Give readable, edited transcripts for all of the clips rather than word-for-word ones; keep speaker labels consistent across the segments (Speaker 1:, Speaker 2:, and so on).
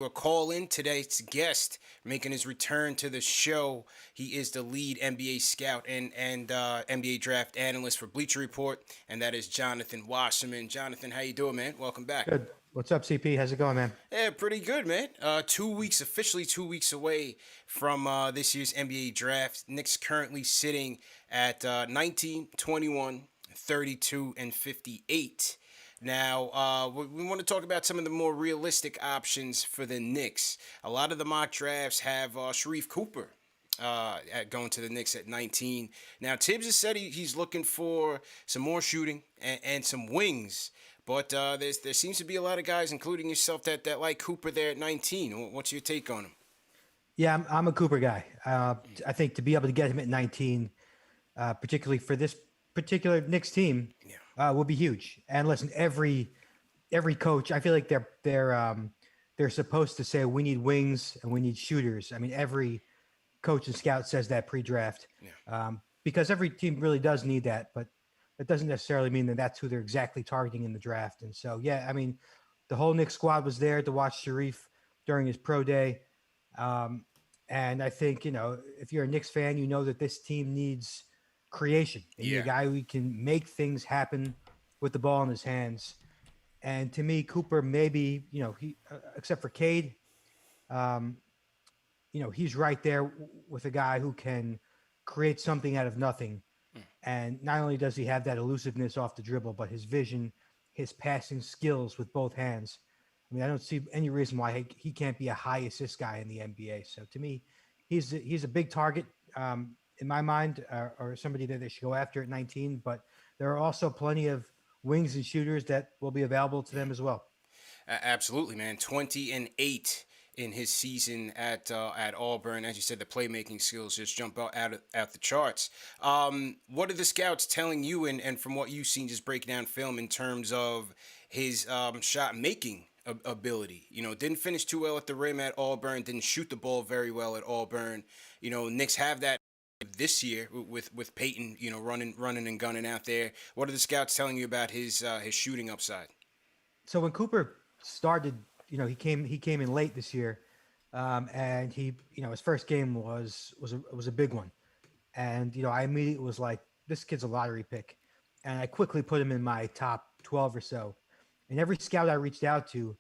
Speaker 1: A call in today's guest making his return to the show. He is the lead NBA scout and NBA draft analyst for Bleacher Report, and that is Jonathan Wasserman. Jonathan, how you doing, man? Welcome back.
Speaker 2: Good. What's up, CP? How's it going, man?
Speaker 1: Yeah, pretty good, man. 2 weeks, officially 2 weeks away from this year's NBA draft. Knicks currently sitting at 19, 21, 32, and 58. Now, we want to talk about some of the more realistic options for the Knicks. A lot of the mock drafts have Sharif Cooper at going to the Knicks at 19. Now, Tibbs has said he's looking for some more shooting and some wings. But there seems to be a lot of guys, including yourself, that like Cooper there at 19. What's your take on him?
Speaker 2: Yeah, I'm a Cooper guy. I think to be able to get him at 19, particularly for this particular Knicks team,
Speaker 1: Yeah.
Speaker 2: will be huge. And listen, every coach, I feel like they're supposed to say we need wings and we need shooters. I mean, every coach and scout says that pre-draft,
Speaker 1: Yeah.
Speaker 2: because every team really does need that. But that doesn't necessarily mean that that's who they're exactly targeting in the draft. And so, yeah, I mean, the whole Knicks squad was there to watch Sharif during his pro day. Um, and I think, if you're a Knicks fan, you know that this team needs creation. They need a
Speaker 1: Yeah.
Speaker 2: guy who can make things happen with the ball in his hands. And to me, Cooper, maybe, he, except for Cade, um, he's right there with a guy who can create something out of nothing. And not only does he have that elusiveness off the dribble, but his vision, his passing skills with both hands. I mean, I don't see any reason why he can't be a high assist guy in the NBA. So to me, he's a big target in my mind, or somebody that they should go after at 19. But there are also plenty of wings and shooters that will be available to them as well.
Speaker 1: Absolutely, man. 20-8 in his season at Auburn. As you said, the playmaking skills just jump out the charts. What are the scouts telling you, and from what you've seen, just breaking down film in terms of his shot making ability? Didn't finish too well at the rim at Auburn. Didn't shoot the ball very well at Auburn. Knicks have that this year with Peyton. Running and gunning out there. What are the scouts telling you about his shooting upside?
Speaker 2: So when Cooper started, he came in late this year, and his first game was a big one, and I immediately was like, this kid's a lottery pick, and I quickly put him in my top 12 or so, and every scout I reached out to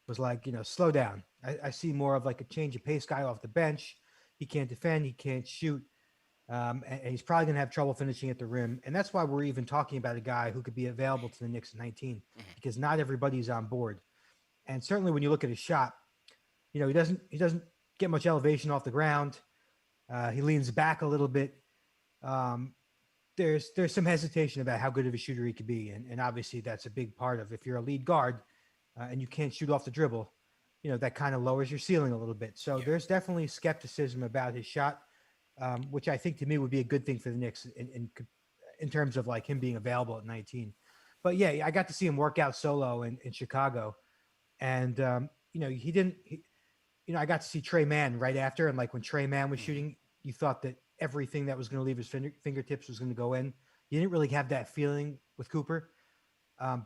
Speaker 2: was like, slow down. I see more of like a change of pace guy off the bench. He can't defend, he can't shoot, and he's probably going to have trouble finishing at the rim. And that's why we're even talking about a guy who could be available to the Knicks at 19, because not everybody's on board. And certainly when you look at his shot, he doesn't get much elevation off the ground. He leans back a little bit. Um, there's some hesitation about how good of a shooter he could be, and obviously that's a big part of if you're a lead guard and you can't shoot off the dribble. That kind of lowers your ceiling a little bit. So
Speaker 1: Yeah.
Speaker 2: there's definitely skepticism about his shot, which I think to me would be a good thing for the Knicks in terms of like him being available at 19. But yeah, I got to see him work out solo in Chicago, and he didn't. I got to see Trey Mann right after, and like when Trey Mann was shooting, you thought that everything that was going to leave his fingertips was going to go in. You didn't really have that feeling with Cooper,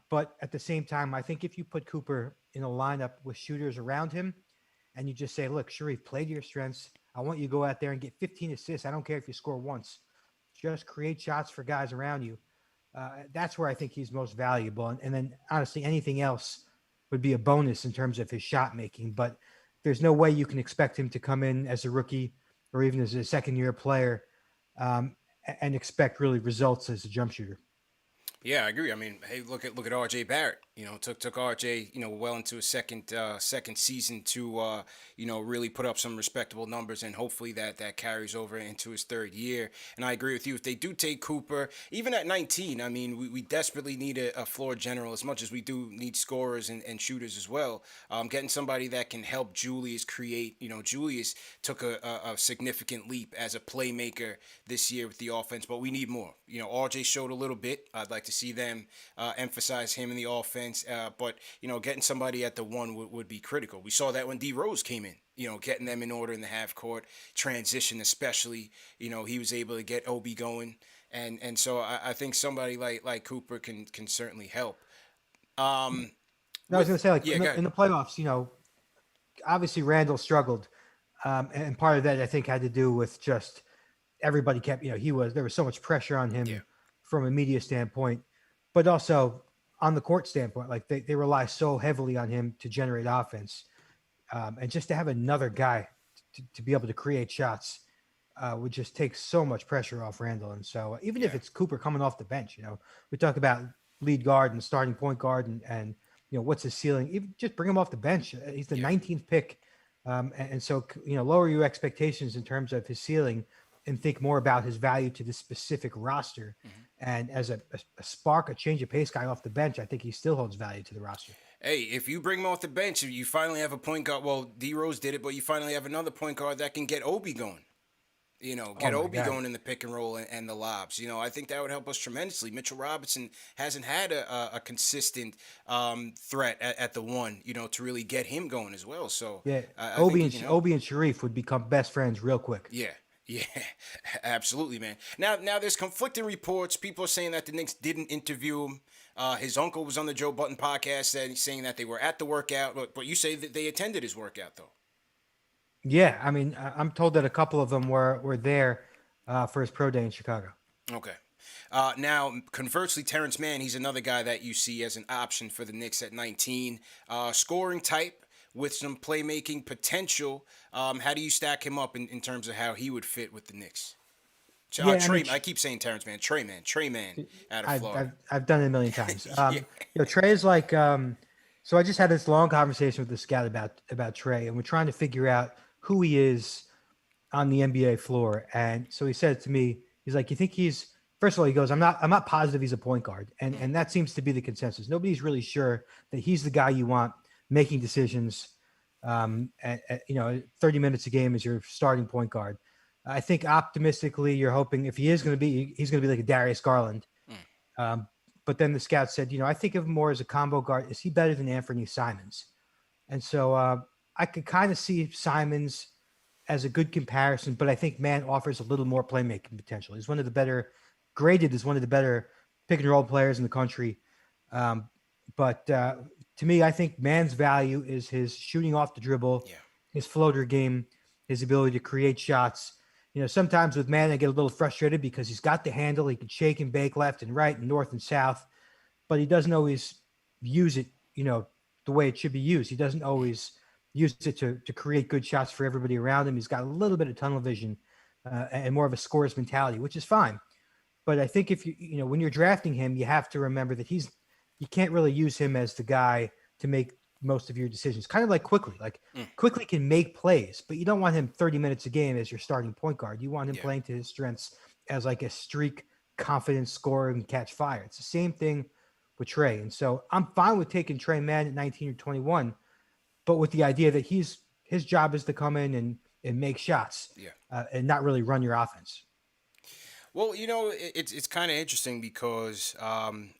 Speaker 2: but at the same time, I think if you put Cooper in a lineup with shooters around him, and you just say, "Look, Sharif, play to your strengths. I want you to go out there and get 15 assists. I don't care if you score once. Just create shots for guys around you." That's where I think he's most valuable. And then honestly, anything else would be a bonus in terms of his shot making. But there's no way you can expect him to come in as a rookie or even as a second year player, and expect really results as a jump shooter.
Speaker 1: Yeah, I agree. I mean, hey, look at R.J. Barrett. Took R.J. well into his second season to really put up some respectable numbers, and hopefully that carries over into his third year. And I agree with you. If they do take Cooper, even at 19, I mean, we desperately need a floor general as much as we do need scorers and shooters as well. Getting somebody that can help Julius create. Julius took a significant leap as a playmaker this year with the offense, but we need more. R.J. showed a little bit. I'd like to see them emphasize him in the offense. But getting somebody at the one would be critical. We saw that when D Rose came in. Getting them in order in the half court transition, especially. He was able to get Obi going, and so I think somebody like Cooper can certainly help. Um,
Speaker 2: No, I was going to
Speaker 1: with
Speaker 2: say, like
Speaker 1: yeah, go ahead.
Speaker 2: in the playoffs, obviously Randall struggled, and part of that I think had to do with just everybody kept, there was so much pressure on
Speaker 1: Yeah.
Speaker 2: him from a media standpoint, but also on the court standpoint. Like they rely so heavily on him to generate offense, and just to have another guy to be able to create shots would just take so much pressure off Randall. And so even if
Speaker 1: Yeah.
Speaker 2: it's Cooper coming off the bench, we talk about lead guard and starting point guard and what's his ceiling. Even just bring him off the bench. He's the
Speaker 1: Yeah.
Speaker 2: 19th pick, and so lower your expectations in terms of his ceiling and think more about his value to this specific roster. And as a spark, a change of pace guy off the bench, I think he still holds value to the roster.
Speaker 1: Hey, if you bring him off the bench, you finally have a point guard. Well, D Rose did it, but you finally have another point guard that can get Obi going.
Speaker 2: Oh
Speaker 1: Get
Speaker 2: my
Speaker 1: Obi
Speaker 2: God.
Speaker 1: going in the pick and roll and the lobs. I think that would help us tremendously. Mitchell Robinson hasn't had a consistent threat at the one, to really get him going as well. So
Speaker 2: Yeah.
Speaker 1: I think he can help.
Speaker 2: Obi and Sharif would become best friends real quick.
Speaker 1: Yeah. Yeah, absolutely, man. Now, there's conflicting reports. People are saying that the Knicks didn't interview him. His uncle was on the Joe Button podcast saying that they were at the workout, but you say that they attended his workout, though.
Speaker 2: Yeah. I mean, I'm told that a couple of them were there for his pro day in Chicago.
Speaker 1: Okay. Now, conversely, Terrence Mann, he's another guy that you see as an option for the Knicks at 19. Scoring type with some playmaking potential. How do you stack him up in terms of how he would fit with the Knicks? I keep saying Terrence Mann. Trey Man out of Florida.
Speaker 2: I've done it a million times.
Speaker 1: Yeah.
Speaker 2: Trey is like, so I just had this long conversation with the scout about Trey, and we're trying to figure out who he is on the NBA floor. And so he said to me, he's like, you think first of all, he goes, I'm not positive he's a point guard. And that seems to be the consensus. Nobody's really sure that he's the guy you want making decisions, 30 minutes a game as your starting point guard. I think optimistically, you're hoping if he is going to be, he's going to be like a Darius Garland. But then the scout said, I think of him more as a combo guard. Is he better than Anthony Simons? And so I could kind of see Simons as a good comparison, but I think Mann offers a little more playmaking potential. He's graded as one of the better pick and roll players in the country. But to me, I think Mann's value is his shooting off the dribble, his floater game, his ability to create shots. Sometimes with Mann, I get a little frustrated because he's got the handle. He can shake and bake left and right and north and south, but he doesn't always use it, the way it should be used. He doesn't always use it to create good shots for everybody around him. He's got a little bit of tunnel vision and more of a scorer's mentality, which is fine. But I think if when you're drafting him, you have to remember that you can't really use him as the guy to make most of your decisions. Kind of like Quickly. Quickly can make plays, but you don't want him 30 minutes a game as your starting point guard. You want him playing to his strengths as like a streak, confident scorer and catch fire. It's the same thing with Trey. And so I'm fine with taking Trey Mann at 19 or 21, but with the idea that his job is to come in and make shots and not really run your offense.
Speaker 1: Well, it's kind of interesting because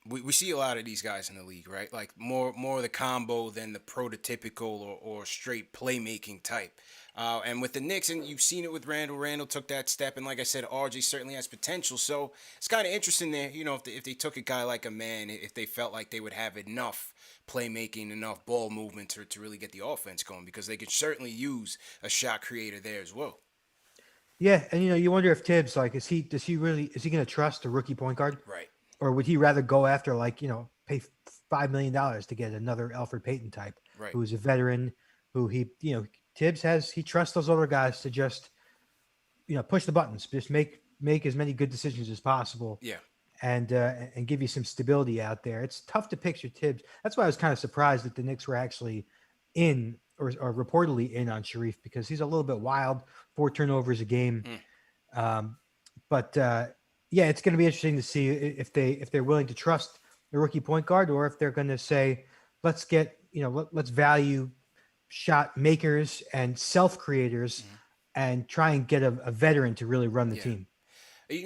Speaker 1: we see a lot of these guys in the league, right? Like more of the combo than the prototypical or straight playmaking type. And with the Knicks, and you've seen it with Randall. Randall took that step, and like I said, RJ certainly has potential. So it's kind of interesting there, if they took a guy like a Man, if they felt like they would have enough playmaking, enough ball movement to really get the offense going, because they could certainly use a shot creator there as well.
Speaker 2: Yeah, and you wonder if Tibbs, like, is he going to trust a rookie point guard?
Speaker 1: Right.
Speaker 2: Or would he rather go after, pay $5 million to get another Alfred Payton type,
Speaker 1: Right.
Speaker 2: who's a veteran, who Tibbs he trusts those older guys to just, push the buttons, just make as many good decisions as possible.
Speaker 1: Yeah.
Speaker 2: And give you some stability out there. It's tough to picture Tibbs. That's why I was kind of surprised that the Knicks were actually in or reportedly in on Sharif, because he's a little bit wild, 4 turnovers a game. But it's going to be interesting to see if they're willing to trust the rookie point guard, or if they're going to say, let's value shot makers and self creators and try and get a veteran to really run the team.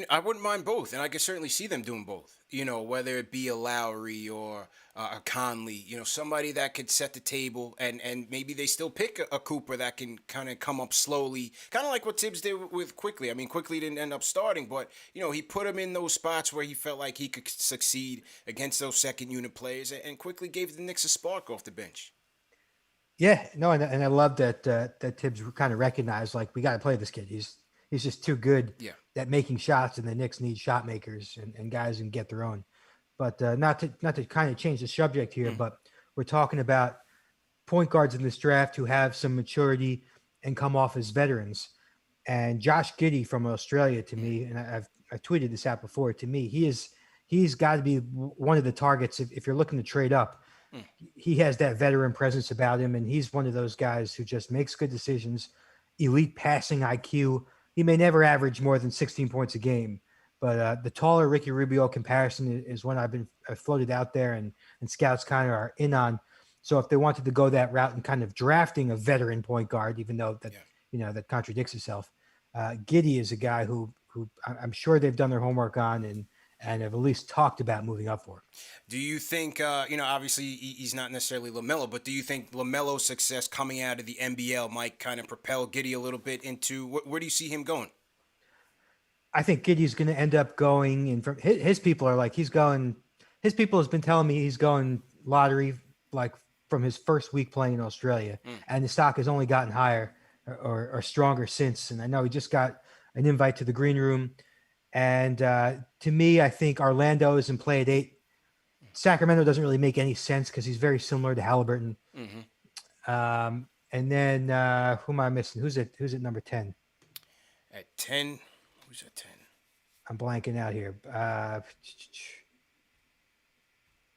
Speaker 1: I wouldn't mind both, and I could certainly see them doing both. Whether it be a Lowry or a Conley, somebody that could set the table, and maybe they still pick a Cooper that can kind of come up slowly, kind of like what Tibbs did with Quickly. I mean, Quickly didn't end up starting, but he put him in those spots where he felt like he could succeed against those second unit players, and Quickly gave the Knicks a spark off the bench.
Speaker 2: Yeah, no, and I love that that Tibbs kind of recognized like we got to play this kid. He's just too good
Speaker 1: Yeah.
Speaker 2: at making shots, and the Knicks need shot makers and guys who can get their own. But not to kind of change the subject here,
Speaker 1: Mm.
Speaker 2: but we're talking about point guards in this draft who have some maturity and come off as veterans. And Josh Giddey from Australia, to me, and I tweeted this out before. To me, he's got to be one of the targets if you're looking to trade up.
Speaker 1: Mm.
Speaker 2: He has that veteran presence about him, and he's one of those guys who just makes good decisions, elite passing IQ. He may never average more than 16 points a game, but the taller Ricky Rubio comparison is one I've floated out there, and scouts kind of are in on. So if they wanted to go that route and kind of drafting a veteran point guard, even though that that contradicts itself, Giddey is a guy who I'm sure they've done their homework on and have at least talked about moving up for.
Speaker 1: Do you think, obviously he's not necessarily LaMelo, but do you think LaMelo's success coming out of the NBL might kind of propel Giddey a little bit into where do you see him going?
Speaker 2: I think Giddey's going to end up going, and from his people are like he's going. His people has been telling me he's going lottery like from his first week playing in Australia, and the stock has only gotten higher or stronger since. And I know he just got an invite to the green room. And to me, I think Orlando is in play at 8. Sacramento doesn't really make any sense because he's very similar to Halliburton. And then who am I missing? Who's at number 10?
Speaker 1: At 10, who's at 10?
Speaker 2: I'm blanking out here.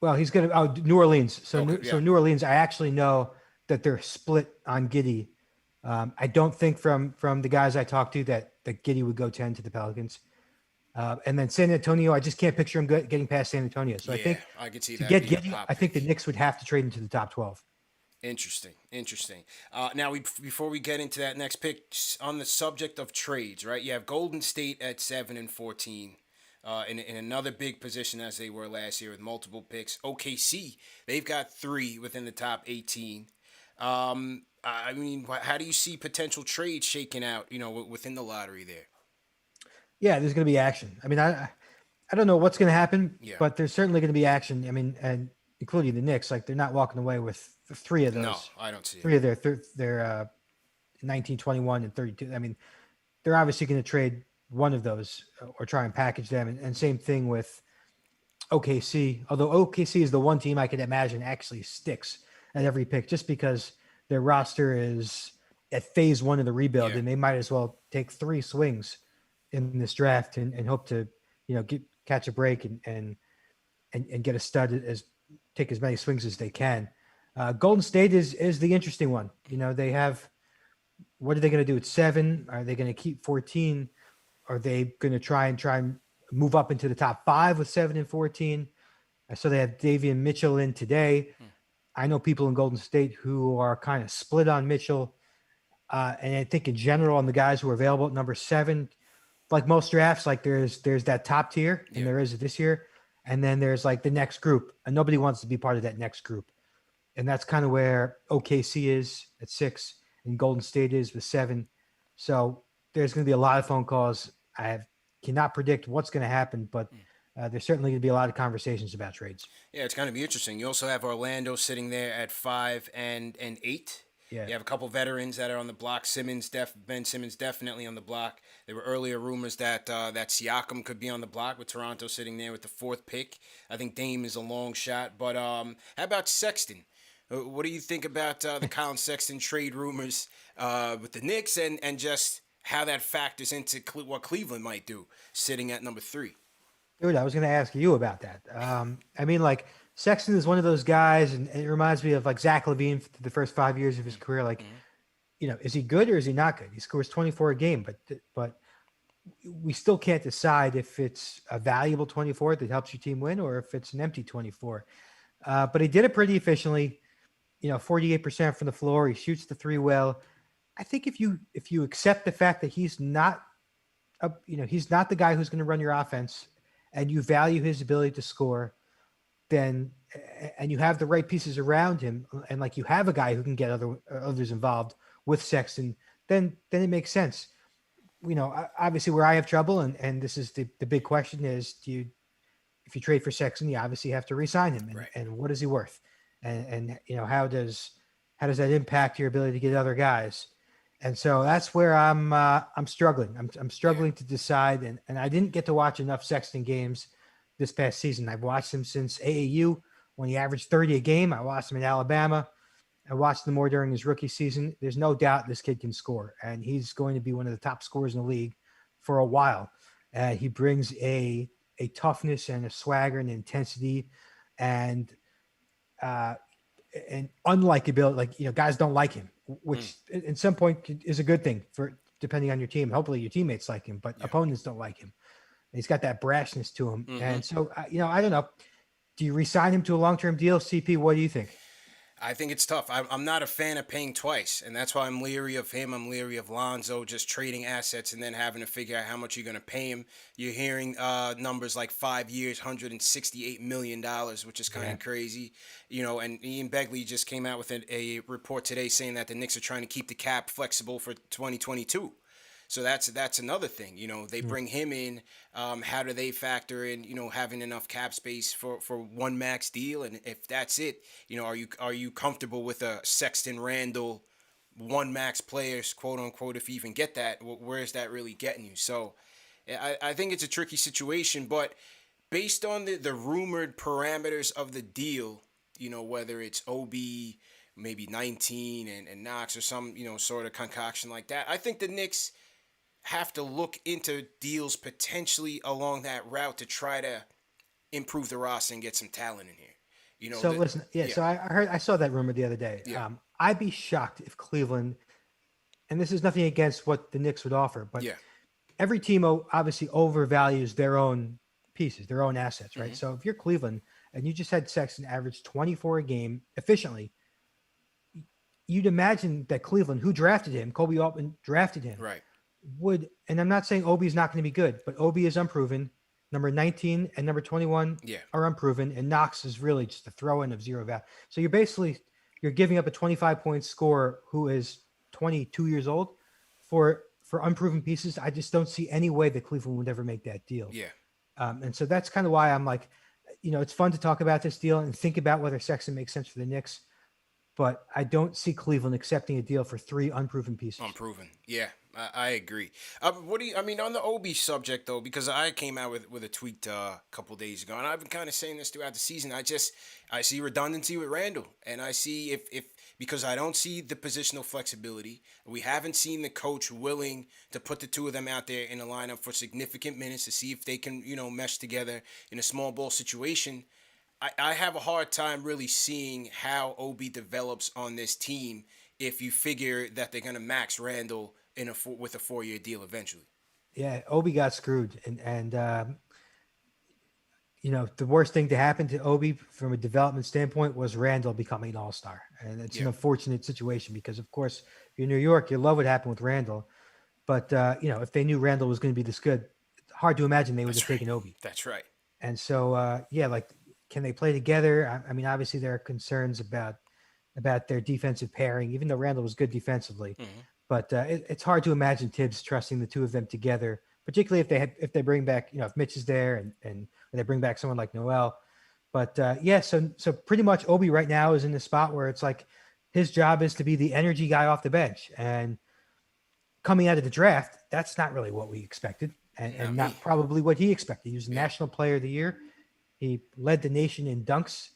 Speaker 2: Well, he's going to New Orleans. So New Orleans, I actually know that they're split on Giddey. I don't think from the guys I talked to that Giddey would go 10 to the Pelicans. And then San Antonio, I just can't picture him getting past San Antonio. So I think
Speaker 1: I could see
Speaker 2: to
Speaker 1: that
Speaker 2: get
Speaker 1: being a
Speaker 2: Giddey,
Speaker 1: pop
Speaker 2: I think the
Speaker 1: pick.
Speaker 2: Knicks would have to trade into the top 12.
Speaker 1: Interesting. Now, before we get into that next pick, on the subject of trades, right? You have Golden State at 7 and 14, in another big position as they were last year with multiple picks. OKC, they've got 3 within the top 18. I mean, how do you see potential trades shaking out? Within the lottery there.
Speaker 2: Yeah, there's going to be action. I mean, I don't know what's going to happen,
Speaker 1: Yeah.
Speaker 2: but there's certainly going to be action. I mean, and including the Knicks, like they're not walking away with 3 of those.
Speaker 1: No, I don't see
Speaker 2: 3
Speaker 1: it.
Speaker 2: of their 19, 21, and 32. I mean, they're obviously going to trade one of those or try and package them. And same thing with OKC. Although OKC is the one team I could imagine actually sticks at every pick, just because their roster is at phase 1 of the rebuild, and they might as well take 3 swings in this draft and hope to, catch a break and get a stud take as many swings as they can. Golden State is the interesting one. They have, what are they going to do at 7? Are they going to keep 14? Are they going to try and move up into the top 5 with 7 and 14? So they have Davion Mitchell in today. I know people in Golden State who are kind of split on Mitchell. And I think in general on the guys who are available at number 7, like most drafts, like there's that top tier, and there is this year. And then there's like the next group, and nobody wants to be part of that next group. And that's kind of where OKC is at 6 and Golden State is with 7. So there's going to be a lot of phone calls. Cannot predict what's going to happen, but there's certainly going to be a lot of conversations about trades.
Speaker 1: Yeah, it's going to be interesting. You also have Orlando sitting there at 5 and 8.
Speaker 2: Yeah.
Speaker 1: You have a couple veterans that are on the block. Ben Simmons definitely on the block. There were earlier rumors that Siakam could be on the block, with Toronto sitting there with the 4th pick. I think Dame is a long shot. But how about Sexton? What do you think about the Colin Sexton trade rumors with the Knicks and just how that factors into what Cleveland might do sitting at number 3?
Speaker 2: Dude, I was going to ask you about that. I mean, like, Sexton is one of those guys, and it reminds me of like Zach LaVine for the first 5 years of his career. Like, is he good or is he not good? He scores 24 a game, but we still can't decide if it's a valuable 24 that helps your team win or if it's an empty 24. But he did it pretty efficiently. 48% from the floor. He shoots the 3 well. I think if you accept the fact that he's not the guy who's going to run your offense, and you value his ability to score, then, and you have the right pieces around him, and like you have a guy who can get others involved with Sexton, then it makes sense. Obviously where I have trouble, and this is the big question is, if you trade for Sexton, you obviously have to re-sign him, and what is he worth? And how does How does that impact your ability to get other guys? And so that's where I'm struggling. I'm struggling to decide. And I didn't get to watch enough Sexton games this past season. I've watched him since AAU when he averaged 30 a game. I watched him in Alabama. I watched him more during his rookie season. There's no doubt this kid can score, and he's going to be one of the top scorers in the league for a while. He brings a toughness and a swagger and intensity and unlikability. Like, guys don't like him, which at some point is a good thing for depending on your team. Hopefully your teammates like him, but opponents don't like him. And he's got that brashness to him. And so, I don't know. Do you re-sign him to a long-term deal? CP, what do you think?
Speaker 1: I think it's tough. I'm not a fan of paying twice, and that's why I'm leery of him. I'm leery of Lonzo just trading assets and then having to figure out how much you're going to pay him. You're hearing numbers like 5 years, $168 million, which is kind of crazy. And Ian Begley just came out with a report today saying that the Knicks are trying to keep the cap flexible for 2022. So that's another thing. They bring him in. How do they factor in, having enough cap space for one max deal? And if that's it, are you comfortable with a Sexton Randall one max players, quote unquote, if you even get that? Where is that really getting you? So I think it's a tricky situation. But based on the rumored parameters of the deal, whether it's OB, maybe 19 and Knox or some, sort of concoction like that, I think the Knicks have to look into deals potentially along that route to try to improve the roster and get some talent in here.
Speaker 2: So listen, so I saw that rumor the other day.
Speaker 1: Yeah.
Speaker 2: I'd be shocked if Cleveland, and this is nothing against what the Knicks would offer, but every team obviously overvalues their own pieces, their own assets, right? So if you're Cleveland and you just had Sexton average 24 a game efficiently, you'd imagine that Cleveland, who drafted him, Kobe Altman drafted him,
Speaker 1: right,
Speaker 2: would, and I'm not saying Obi is not going to be good, but Obi is unproven. Number 19 and number 21 are unproven, and Knox is really just a throw-in of zero value. So you're giving up a 25-point scorer who is 22 years old for unproven pieces. I just don't see any way that Cleveland would ever make that deal.
Speaker 1: Yeah.
Speaker 2: And so that's kind of why I'm like, it's fun to talk about this deal and think about whether Sexton makes sense for the Knicks, but I don't see Cleveland accepting a deal for 3 unproven pieces.
Speaker 1: Unproven. Yeah. I agree. On the OB subject though, because I came out with a tweet a couple days ago, and I've been kind of saying this throughout the season. I see redundancy with Randall, and I see if because I don't see the positional flexibility. We haven't seen the coach willing to put the two of them out there in a lineup for significant minutes to see if they can mesh together in a small ball situation. I have a hard time really seeing how OB develops on this team if you figure that they're going to max Randall with a 4-year deal eventually.
Speaker 2: Yeah, Obi got screwed, and the worst thing to happen to Obi from a development standpoint was Randall becoming an all-star, and it's an unfortunate situation because, of course, if you're New York, you love what happened with Randall, but if they knew Randall was going to be this good, it's hard to imagine they would have taken Obi.
Speaker 1: That's right.
Speaker 2: And so, can they play together? I mean, obviously there are concerns about their defensive pairing, even though Randall was good defensively. But it's hard to imagine Tibbs trusting the two of them together, particularly if they bring back, if Mitch is there and they bring back someone like Noel. But so pretty much Obi right now is in the spot where it's like his job is to be the energy guy off the bench. And coming out of the draft, that's not really what we expected, and not probably what he expected. He was the National Player of the Year. He led the nation in dunks,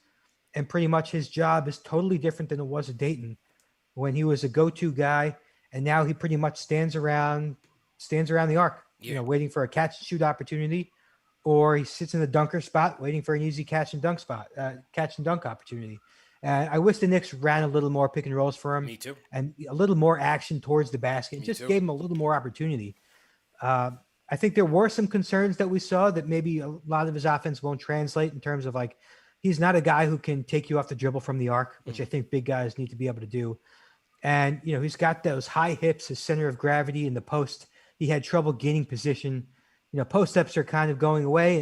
Speaker 2: and pretty much his job is totally different than it was at Dayton when he was a go-to guy. And now he pretty much stands around the arc, waiting for a catch and shoot opportunity, or he sits in the dunker spot waiting for an easy catch and dunk opportunity. And I wish the Knicks ran a little more pick and rolls for him.
Speaker 1: Me too.
Speaker 2: And a little more action towards the basket. Gave him a little more opportunity. I think there were some concerns that we saw that maybe a lot of his offense won't translate in terms of like, he's not a guy who can take you off the dribble from the arc, which I think big guys need to be able to do. And, he's got those high hips, his center of gravity in the post. He had trouble gaining position. Post-ups are kind of going away,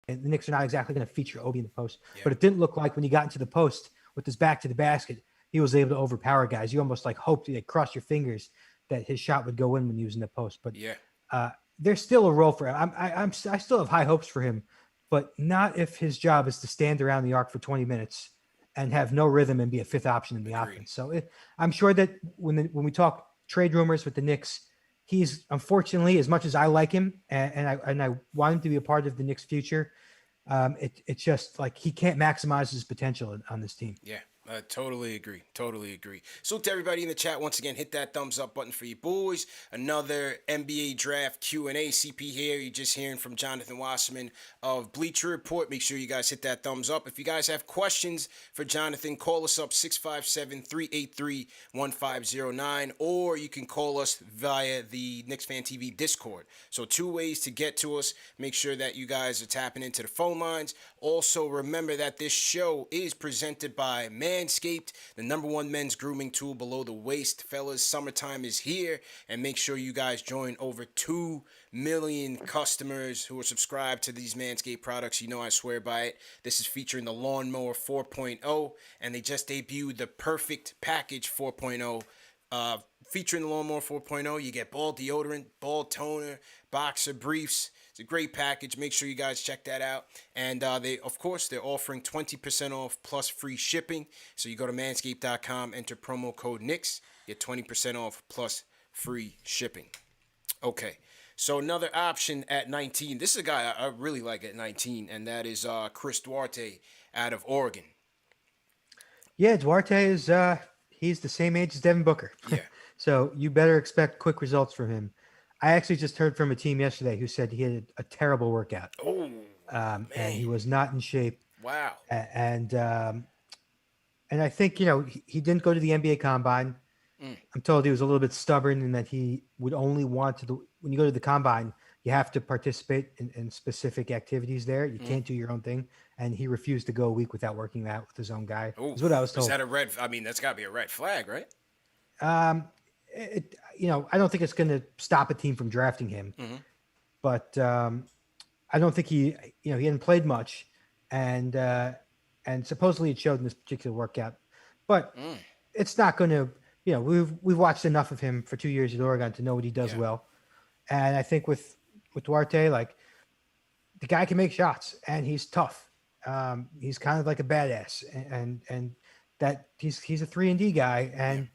Speaker 2: and the Knicks are not exactly going to feature Obi in the post. Yeah. But it didn't look like when he got into the post with his back to the basket, he was able to overpower guys. You almost like hoped, you cross your fingers that his shot would go in when he was in the post. But there's still a role for him. I still have high hopes for him, but not if his job is to stand around the arc for 20 minutes and have no rhythm and be a fifth option in the
Speaker 1: Agreed.
Speaker 2: offense. So I'm sure that when we talk trade rumors with the Knicks, he's unfortunately, as much as I like him and I want him to be a part of the Knicks' future, it's just like he can't maximize his potential on this team.
Speaker 1: Yeah, I totally agree. Totally agree. So to everybody in the chat, once again, hit that thumbs up button for you boys. Another NBA draft Q&A. CP here. You're just hearing from Jonathan Wasserman of Bleacher Report. Make sure you guys hit that thumbs up. If you guys have questions for Jonathan, call us up 657-383-1509, or you can call us via the KnicksFanTV Discord. So 2 ways to get to us. Make sure that you guys are tapping into the phone lines. Also, remember that this show is presented by Manscaped, the #1 men's grooming tool below the waist. Fellas, summertime is here, and make sure you guys join over 2 million customers who are subscribed to these Manscaped products. You know I swear by it. This is featuring the Lawnmower 4.0, and they just debuted the Perfect Package 4.0. Featuring the Lawnmower 4.0, you get ball deodorant, ball toner, boxer briefs. It's a great package. Make sure you guys check that out. And they're offering 20% off plus free shipping. So you go to manscaped.com, enter promo code Knicks, get 20% off plus free shipping. Okay, so another option at 19. This is a guy I really like at 19, and that is Chris Duarte out of Oregon.
Speaker 2: Yeah, Duarte is he's the same age as Devin Booker.
Speaker 1: Yeah.
Speaker 2: So you better expect quick results from him. I actually just heard from a team yesterday who said he had a terrible workout.
Speaker 1: Oh,
Speaker 2: and he was not in shape.
Speaker 1: wow.
Speaker 2: And I think, he didn't go to the NBA Combine. I'm told he was a little bit stubborn in that he would only want to when you go to the Combine, you have to participate in specific activities there. You can't do your own thing. And he refused to go a week without working out with his own guy.
Speaker 1: Ooh,
Speaker 2: is what I was told.
Speaker 1: Is that a red? I mean, that's got to be a red flag, right?
Speaker 2: I don't think it's going to stop a team from drafting him, but I don't think he hadn't played much, and supposedly it showed in this particular workout, but it's not going to. We've watched enough of him for 2 years at Oregon to know what he does well, and I think with Duarte, like the guy can make shots and he's tough. He's kind of like a badass, and that he's a 3-and-D guy, and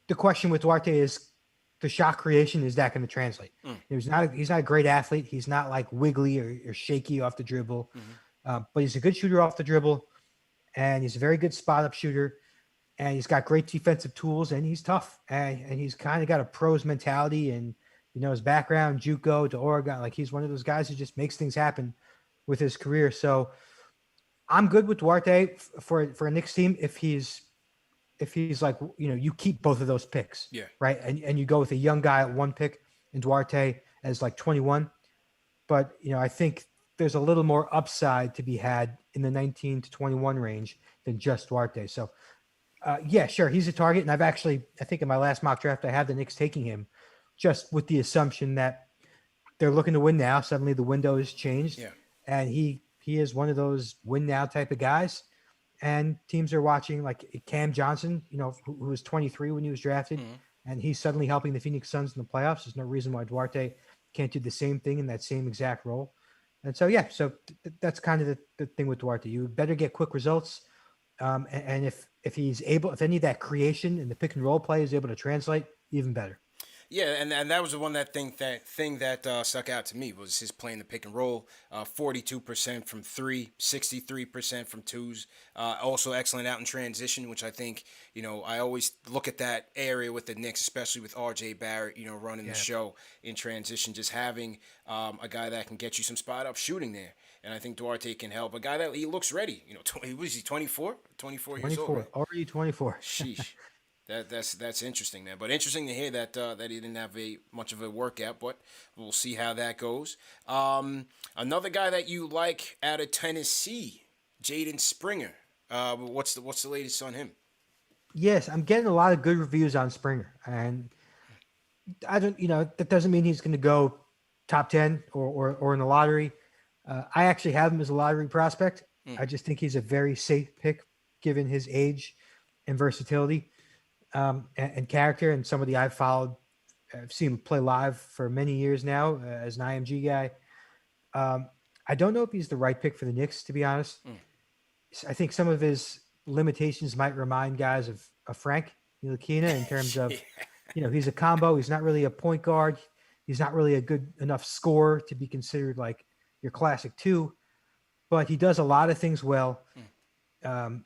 Speaker 2: the question with Duarte is the shot creation. Is that going to translate? He's not a great athlete. He's not like wiggly or shaky off the dribble, but he's a good shooter off the dribble, and he's a very good spot up shooter, and he's got great defensive tools, and he's tough, and he's kind of got a pro's mentality, and his background, JUCO to Oregon, like he's one of those guys who just makes things happen with his career. So I'm good with Duarte for a Knicks team if he's like, you keep both of those picks, right? And you go with a young guy at 1 pick and Duarte as like 21. But, I think there's a little more upside to be had in the 19 to 21 range than just Duarte. So, yeah, sure, he's a target. And I think in my last mock draft, I have the Knicks taking him just with the assumption that they're looking to win now. Suddenly the window has changed. Yeah. And he is one of those win now type of guys. And teams are watching, like Cam Johnson, who was 23 when he was drafted, and he's suddenly helping the Phoenix Suns in the playoffs. There's no reason why Duarte can't do the same thing in that same exact role. And so, yeah, that's kind of the thing with Duarte. You better get quick results. And if he's able, if any of that creation and the pick and roll play is able to translate, even better.
Speaker 1: Yeah, and that was the one that stuck out to me was his playing the pick and roll, 42% from 3, 63% from 2s. Also excellent out in transition, which I think, I always look at that area with the Knicks, especially with RJ Barrett, running the show in transition, just having a guy that can get you some spot up shooting there. And I think Duarte can help. A guy that he looks ready. Was he 24? 24 years old. Right?
Speaker 2: Already 24.
Speaker 1: Sheesh. That's interesting, man. But interesting to hear that he didn't have much of a workout, but we'll see how that goes. Another guy that you like out of Tennessee, Jaden Springer. What's the latest on him?
Speaker 2: Yes, I'm getting a lot of good reviews on Springer, and I don't, that doesn't mean he's going to go top 10 or in the lottery. I actually have him as a lottery prospect. I just think he's a very safe pick given his age and versatility. And character, and somebody I've followed, I've seen him play live for many years now as an IMG guy. I don't know if he's the right pick for the Knicks, to be honest. I think some of his limitations might remind guys of Frank Ntilikina in terms
Speaker 1: Yeah.
Speaker 2: of, he's a combo. He's not really a point guard. He's not really a good enough scorer to be considered like your classic two, but he does a lot of things well. Um,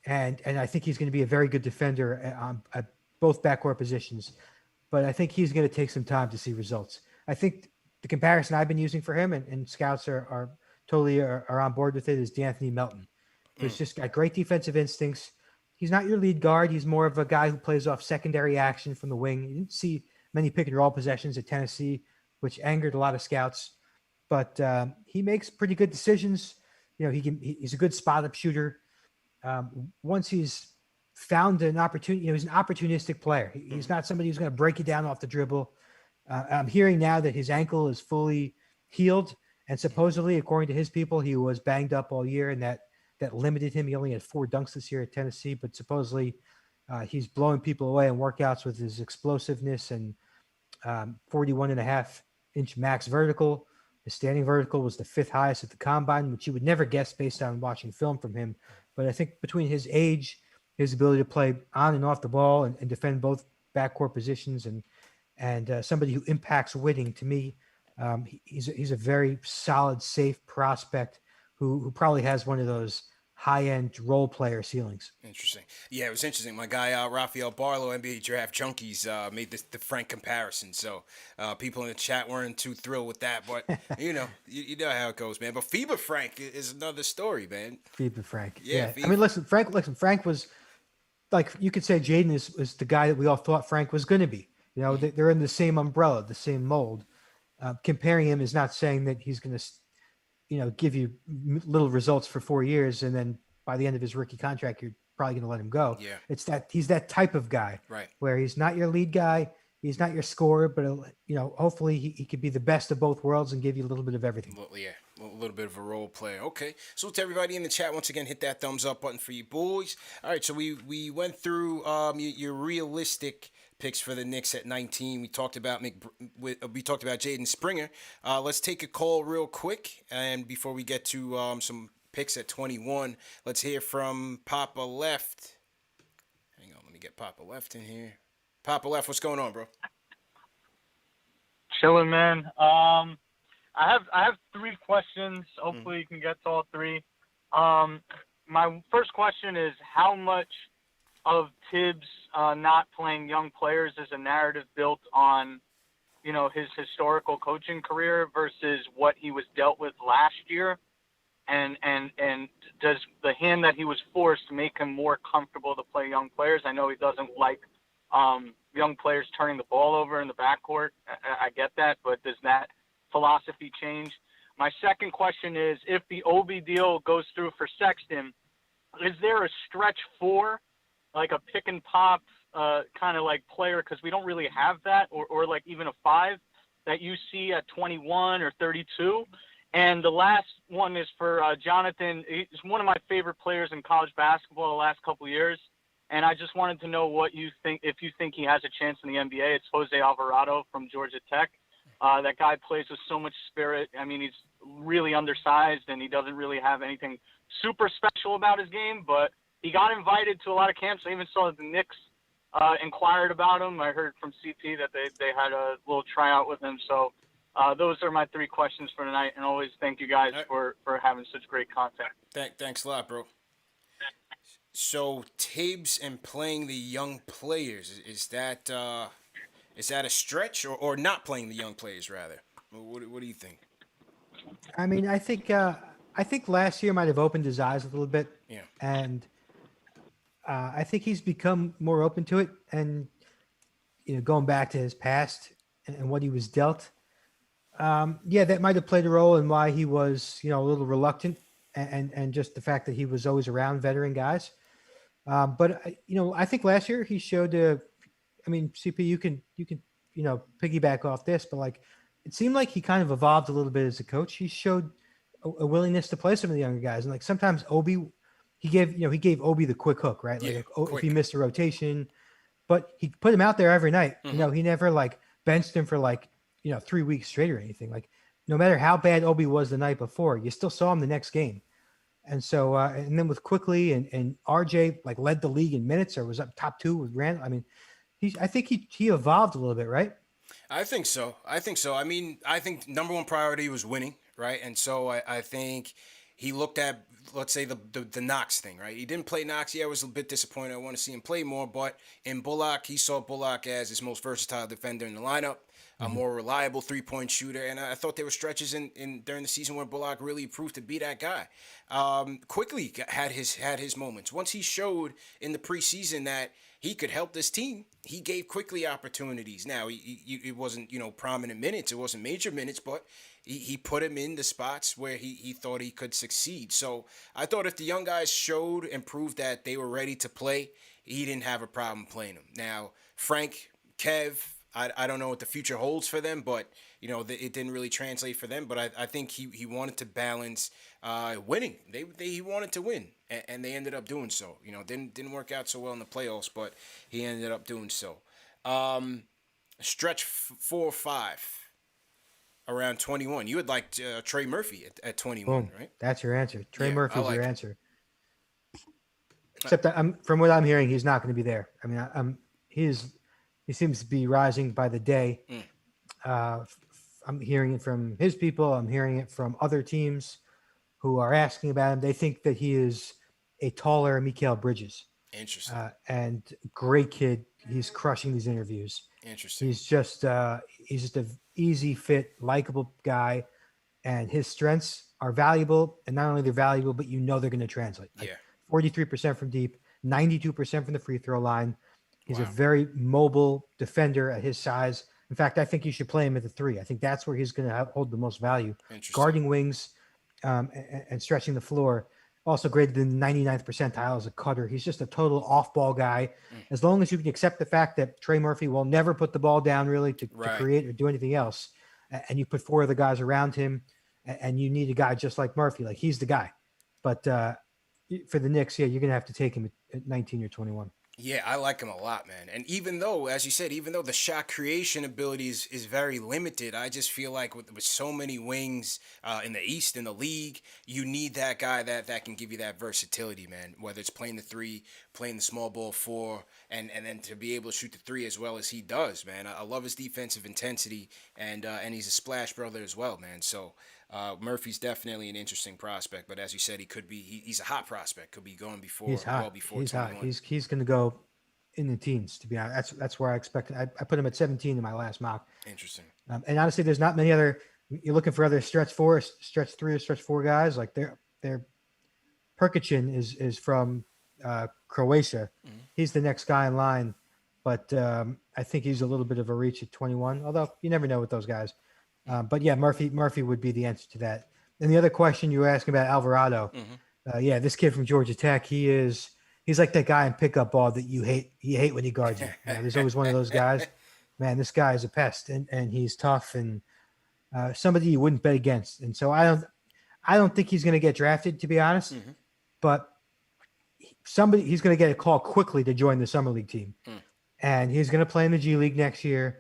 Speaker 2: and I think he's going to be a very good defender at both backcourt positions. But I think he's going to take some time to see results. I think the comparison I've been using for him, and scouts are totally are on board with it, is D'Anthony Melton, who's just got great defensive instincts. He's not your lead guard. He's more of a guy who plays off secondary action from the wing. You didn't see many pick and roll possessions at Tennessee, which angered a lot of scouts. But he makes pretty good decisions. He's a good spot up shooter. Once he's found an opportunity, he's an opportunistic player. He's not somebody who's going to break you down off the dribble. I'm hearing now that his ankle is fully healed, and supposedly, according to his people, he was banged up all year, and that limited him. He only had 4 dunks this year at Tennessee, but supposedly he's blowing people away in workouts with his explosiveness and 41.5-inch max vertical. His standing vertical was the 5th highest at the combine, which you would never guess based on watching film from him. But I think between his age, his ability to play on and off the ball and defend both backcourt positions, and somebody who impacts winning, to me, he's a very solid, safe prospect who probably has one of those high-end role player ceilings.
Speaker 1: Interesting. Yeah, it was interesting. My guy Raphael Barlow, NBA Draft Junkies, made the frank comparison. So people in the chat weren't too thrilled with that, but you know how it goes, man. But FIBA Frank is another story, man.
Speaker 2: FIBA Frank.
Speaker 1: Yeah.
Speaker 2: I mean, listen, Frank was, like, you could say Jaden is the guy that we all thought Frank was going to be. They're in the same umbrella, the same mold. Comparing him is not saying that he's going to, give you little results for 4 years, and then by the end of his rookie contract, you're probably going to let him go.
Speaker 1: Yeah.
Speaker 2: It's that he's that type of guy,
Speaker 1: right?
Speaker 2: Where he's not your lead guy, he's not your scorer, but hopefully he could be the best of both worlds and give you a little bit of everything.
Speaker 1: Well, yeah, a little bit of a role player. Okay, so to everybody in the chat, once again, hit that thumbs up button for you boys. All right, so we went through your realistic picks for the Knicks at 19. We talked about Jaden Springer. Let's take a call real quick, and before we get to some picks at 21, let's hear from Papa Left. Hang on, let me get Papa Left in here. Papa Left, what's going on, bro?
Speaker 3: Chilling, man. I have 3 questions. Hopefully you can get to all 3. My first question is, how much of Tibbs not playing young players is a narrative built on, his historical coaching career versus what he was dealt with last year? And does the hand that he was forced make him more comfortable to play young players? I know he doesn't like young players turning the ball over in the backcourt. I get that, but does that philosophy change? My second question is, if the Obi deal goes through for Sexton, is there a stretch 4, like a pick and pop kind of like player, because we don't really have that, or like even a 5 that you see at 21 or 32? And the last one is for Jonathan. He's one of my favorite players in college basketball the last couple of years, and I just wanted to know what you think, if you think he has a chance in the NBA. It's Jose Alvarado from Georgia Tech. That guy plays with so much spirit. I mean, he's really undersized, and he doesn't really have anything super special about his game, but he got invited to a lot of camps. I even saw that the Knicks inquired about him. I heard from CP that they had a little tryout with him. So those are my 3 questions for tonight, and always thank you guys for having such great content.
Speaker 1: Thanks a lot, bro. So Tibbs and playing the young players, is that a stretch, or not playing the young players rather? What do you think?
Speaker 2: I mean, I think last year might have opened his eyes a little bit.
Speaker 1: Yeah.
Speaker 2: And I think he's become more open to it, and going back to his past and what he was dealt. That might have played a role in why he was, a little reluctant, and just the fact that he was always around veteran guys. But I think last year he showed CP, you can piggyback off this, but like, it seemed like he kind of evolved a little bit as a coach. He showed a willingness to play some of the younger guys, and like sometimes Obi, he gave Obi the quick hook, right? Like if he missed a rotation, but he put him out there every night.
Speaker 1: Mm-hmm.
Speaker 2: He never like benched him for 3 weeks straight or anything. Like, no matter how bad Obi was the night before, you still saw him the next game. And so, and then with Quickly and RJ like led the league in minutes or was up top 2 with Randall. I mean, I think he evolved a little bit, right?
Speaker 1: I think so. I think so. I mean, I think number one priority was winning, right? And so I think he looked at, let's say, the Knox thing, right? He didn't play Knox. Yeah, I was a bit disappointed. I want to see him play more. But in Bullock, he saw Bullock as his most versatile defender in the lineup, a more reliable three-point shooter. And I thought there were stretches in during the season where Bullock really proved to be that guy. Quickly had his moments. Once he showed in the preseason that he could help this team, he gave Quickly opportunities. Now, it wasn't, prominent minutes. It wasn't major minutes, but he put him in the spots where he thought he could succeed. So I thought if the young guys showed and proved that they were ready to play, he didn't have a problem playing them. Now, Frank, Kev, I don't know what the future holds for them, but, it didn't really translate for them. But I think he wanted to balance winning. He wanted to win, and they ended up doing so. Didn't work out so well in the playoffs, but he ended up doing so. Stretch 4-5, around 21. You would like Trey Murphy at 21,
Speaker 2: Boom.
Speaker 1: right?
Speaker 2: That's your answer. Trey
Speaker 1: Yeah,
Speaker 2: Murphy's
Speaker 1: I like
Speaker 2: your
Speaker 1: it.
Speaker 2: answer. Except that from what I'm hearing, he's not going to be there. I mean, he seems to be rising by the day. I'm hearing it from his people. I'm hearing it from other teams who are asking about him. They think that he is a taller Mikal Bridges.
Speaker 1: Interesting.
Speaker 2: And great kid. He's crushing these interviews.
Speaker 1: Interesting.
Speaker 2: He's just an easy fit, likable guy, and his strengths are valuable. And not only they're valuable, but they're going to translate. Like 43% from deep, 92% from the free throw line. He's a very mobile defender at his size. In fact, I think you should play him at the 3. I think that's where he's going to hold the most value. Guarding wings and stretching the floor. Also graded in the 99th percentile as a cutter. He's just a total off-ball guy. As long as you can accept the fact that Trey Murphy will never put the ball down really to create or do anything else, and you put 4 other guys around him, and you need a guy just like Murphy. Like, he's the guy. But for the Knicks, you're going to have to take him at 19 or 21.
Speaker 1: Yeah, I like him a lot, man. And even though, as you said, even though the shot creation ability is very limited, I just feel like with so many wings in the East, in the league, you need that guy that can give you that versatility, man. Whether it's playing the 3, playing the small ball 4, and then to be able to shoot the 3 as well as he does, man. I love his defensive intensity, and he's a splash brother as well, man. So Murphy's definitely an interesting prospect, but as you said, he's a hot prospect. Could be going before,
Speaker 2: he's hot.
Speaker 1: well before
Speaker 2: He's
Speaker 1: 21.
Speaker 2: hot. He's going to go in the teens, to be honest. That's where I expected. I put him at 17 in my last mock.
Speaker 1: Interesting.
Speaker 2: And honestly, there's not many other. You're looking for other stretch 4, stretch 3, or stretch 4 guys. Like they're Perkichin is from Croatia. He's the next guy in line, but I think he's a little bit of a reach at 21. Although you never know with those guys. But yeah, Murphy would be the answer to that. And the other question you were asking about Alvarado, this kid from Georgia Tech, he's like that guy in pickup ball that you hate when he guards you. There's always one of those guys. Man, this guy is a pest, and he's tough and somebody you wouldn't bet against. And so I don't think he's going to get drafted, to be honest. But he's going to get a call quickly to join the summer league team, and he's going to play in the G League next year.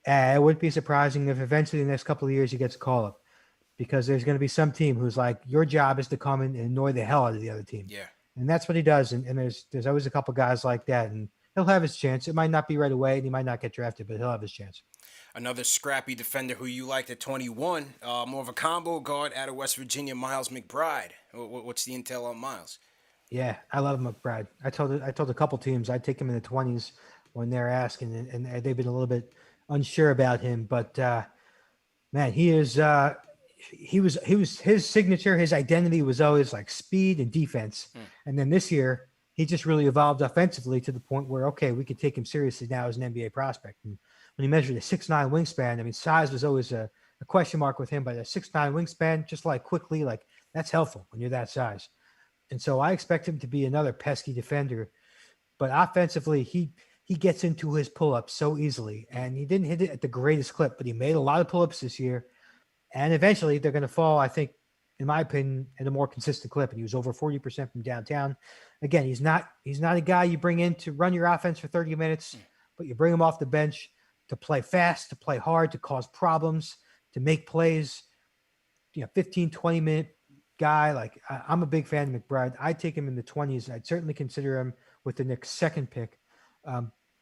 Speaker 2: It wouldn't be surprising if eventually the next couple of years he gets a call up, because there's going to be some team who's like, your job is to come in and annoy the hell out of the other team.
Speaker 1: Yeah.
Speaker 2: And that's what he does. And there's always a couple guys like that, and he'll have his chance. It might not be right away, and he might not get drafted, but he'll have his chance.
Speaker 1: Another scrappy defender who you liked at 21, more of a combo guard out of West Virginia, Miles McBride. What's the intel on Miles?
Speaker 2: Yeah, I love McBride. I told a couple teams I'd take him in the 20s when they're asking, and they've been a little bit unsure about him. But man, his signature, his identity was always like speed and defense. And then this year, he just really evolved offensively to the point where, okay, we could take him seriously now as an NBA prospect. And when he measured a 6'9" wingspan, I mean, size was always a question mark with him, but a 6'9" wingspan, just like quickly, like that's helpful when you're that size. And so I expect him to be another pesky defender, but offensively, he gets into his pull-ups so easily, and he didn't hit it at the greatest clip, but he made a lot of pull-ups this year, and eventually they're going to fall, I think, in my opinion, at a more consistent clip. And he was over 40% from downtown. Again, he's not a guy you bring in to run your offense for 30 minutes, but you bring him off the bench to play fast, to play hard, to cause problems, to make plays, 15, 20-minute guy. Like I'm a big fan of McBride. I'd take him in the 20s. I'd certainly consider him with the Knicks' second pick.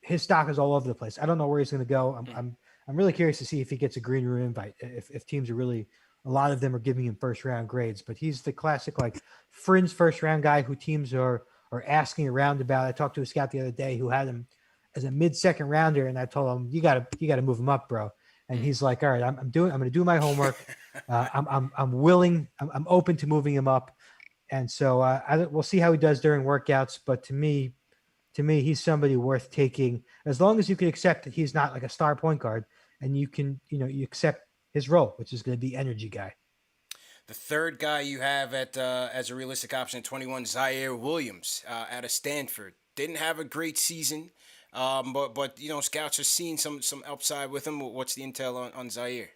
Speaker 2: His stock is all over the place. I don't know where he's going to go. I'm really curious to see if he gets a green room invite. If teams are really, a lot of them are giving him first round grades, but he's the classic like fringe first round guy who teams are asking around about. I talked to a scout the other day who had him as a mid second rounder, and I told him you got to move him up, bro. And he's like, all right, I'm going to do my homework. I'm willing. I'm open to moving him up. And so we'll see how he does during workouts. But to me, he's somebody worth taking as long as you can accept that he's not like a star point guard and you can, you accept his role, which is going to be energy guy.
Speaker 1: The third guy you have as a realistic option at 21, Zaire Williams out of Stanford. Didn't have a great season, but scouts are seeing some upside with him. What's the intel on Zaire?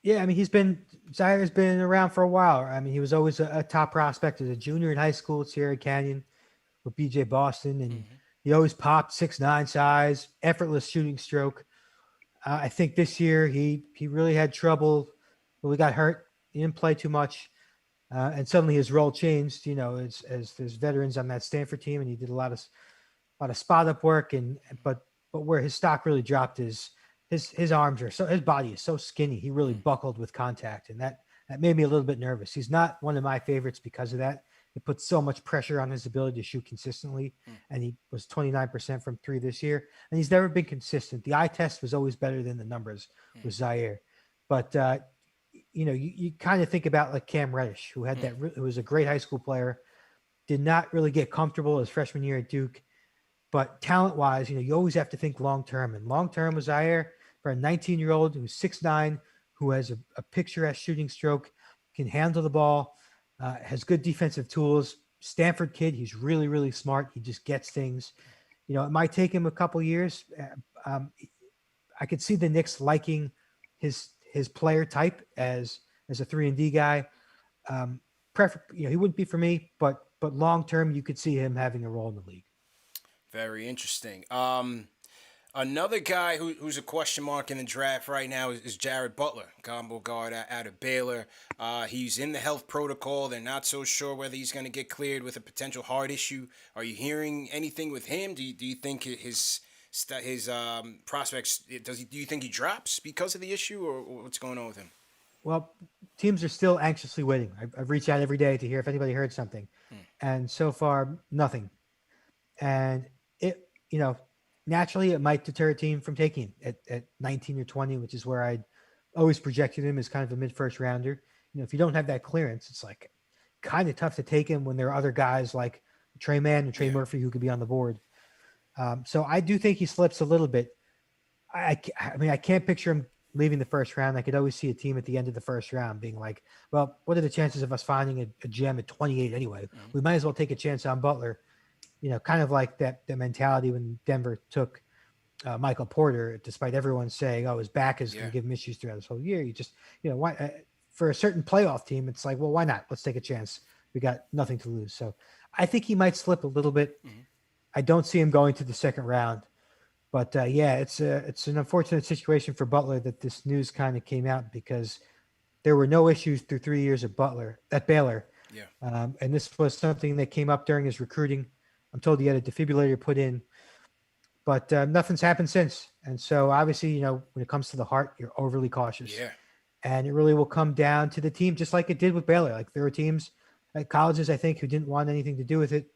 Speaker 2: Yeah, I mean, Zaire's been around for a while. I mean, he was always a top prospect as a junior in high school at Sierra Canyon with BJ Boston, and he always popped 6'9" size, effortless shooting stroke. I think this year he really had trouble. Well, he got hurt. He didn't play too much, and suddenly his role changed. As there's veterans on that Stanford team, and he did a lot of spot up work. But where his stock really dropped is his arms his body is so skinny. He really buckled with contact, and that made me a little bit nervous. He's not one of my favorites because of that. It puts so much pressure on his ability to shoot consistently. And he was 29% from three this year. And he's never been consistent. The eye test was always better than the numbers with Zaire. But, you kind of think about like Cam Reddish, who had who was a great high school player, did not really get comfortable his freshman year at Duke. But talent-wise, you always have to think long-term. And long-term with Zaire, for a 19-year-old who's 6'9", who has a picturesque shooting stroke, can handle the ball, has good defensive tools. Stanford kid, he's really, really smart. He just gets things. It might take him a couple years. I could see the Knicks liking his player type as a 3-and-D guy. He wouldn't be for me, but long term, you could see him having a role in the league.
Speaker 1: Very interesting. Another guy who's a question mark in the draft right now is Jared Butler, combo guard out of Baylor. He's in the health protocol. They're not so sure whether he's going to get cleared with a potential heart issue. Are you hearing anything with him? Do you think his prospects, do you think he drops because of the issue, or what's going on with him?
Speaker 2: Well, teams are still anxiously waiting. I've reached out every day to hear if anybody heard something. And so far, nothing. And naturally, it might deter a team from taking him at 19 or 20, which is where I'd always projected him as kind of a mid-first rounder. If you don't have that clearance, it's like kind of tough to take him when there are other guys like Trey Mann and Trey Murphy who could be on the board. So I do think he slips a little bit. I mean, I can't picture him leaving the first round. I could always see a team at the end of the first round being like, well, what are the chances of us finding a gem at 28 anyway? We might as well take a chance on Butler. Kind of like the mentality when Denver took Michael Porter, despite everyone saying, oh, his back is going to give him issues throughout this whole year. You just, why for a certain playoff team, it's like, well, why not? Let's take a chance. We got nothing to lose. So I think he might slip a little bit. I don't see him going to the second round. But, it's an unfortunate situation for Butler that this news kind of came out because there were no issues through 3 years at Baylor. Yeah. And this was something that came up during his recruiting. I'm told he had a defibrillator put in, but nothing's happened since. And so obviously, when it comes to the heart, you're overly cautious.
Speaker 1: Yeah.
Speaker 2: And it really will come down to the team, just like it did with Baylor. Like there were teams at colleges, I think, who didn't want anything to do with it.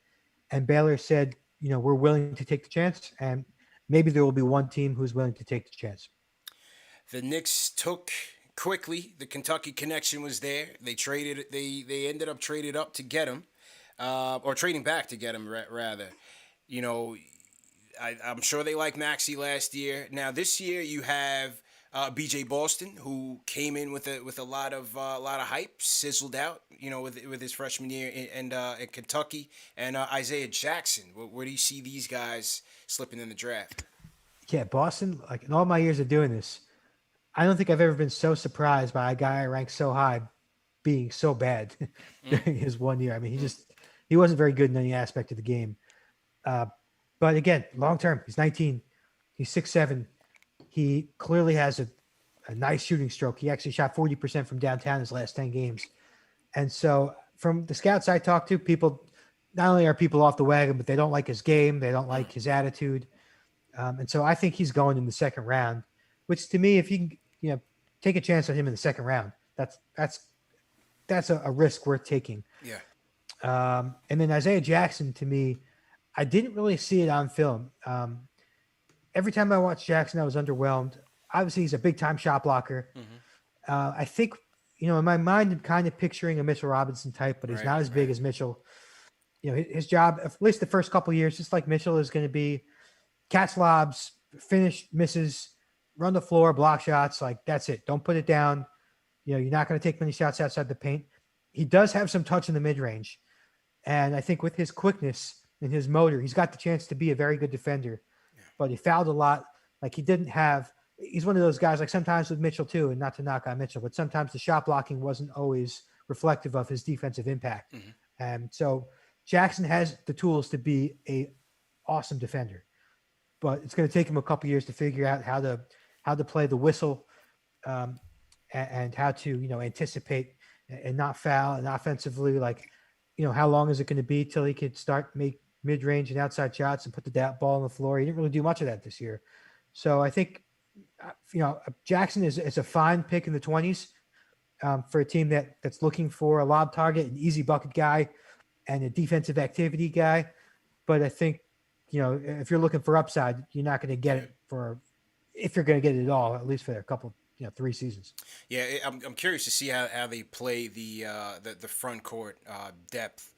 Speaker 2: And Baylor said, we're willing to take the chance. And maybe there will be one team who's willing to take the chance.
Speaker 1: The Knicks took quickly. The Kentucky connection was there. They ended up trading up to get him. Or trading back to get him, rather. I'm sure they liked Maxey last year. Now this year you have BJ Boston, who came in with a lot of hype, sizzled out, with his freshman year in Kentucky, and Isaiah Jackson. Where do you see these guys slipping in the draft?
Speaker 2: Yeah, Boston. Like in all my years of doing this, I don't think I've ever been so surprised by a guy I ranked so high being so bad during his 1 year. I mean, he wasn't very good in any aspect of the game. But again, long term, he's 19. He's 6'7". He clearly has a nice shooting stroke. He actually shot 40% from downtown his last 10 games. And so from the scouts I talked to, people not only are people off the wagon, but they don't like his game. They don't like his attitude. And so I think he's going in the second round, which to me, if you can, take a chance on him in the second round, that's a risk worth taking.
Speaker 1: Yeah.
Speaker 2: And then Isaiah Jackson, to me, I didn't really see it on film. Every time I watched Jackson, I was underwhelmed. Obviously, he's a big time shot blocker. I think, in my mind, I'm kind of picturing a Mitchell Robinson type, but he's not as big as Mitchell. His job, at least the first couple of years, just like Mitchell, is going to be catch lobs, finish misses, run the floor, block shots. Like, that's it. Don't put it down. You're not going to take many shots outside the paint. He does have some touch in the mid-range. And I think with his quickness and his motor, he's got the chance to be a very good defender. But he fouled a lot. Like, he's one of those guys, like sometimes with Mitchell too, and not to knock on Mitchell, but sometimes the shot blocking wasn't always reflective of his defensive impact. And so Jackson has the tools to be a awesome defender, but it's going to take him a couple years to figure out how to play the whistle, and how to, anticipate and not foul, and offensively, like, how long is it going to be till he could start make mid-range and outside shots and put the ball on the floor? He didn't really do much of that this year. So I think, Jackson is a fine pick in the 20s for a team that's looking for a lob target, an easy bucket guy, and a defensive activity guy. But I think, if you're looking for upside, you're not going to get it if you're going to get it at all, at least for a couple, 3 seasons.
Speaker 1: Yeah, I'm curious to see how they play the front court depth.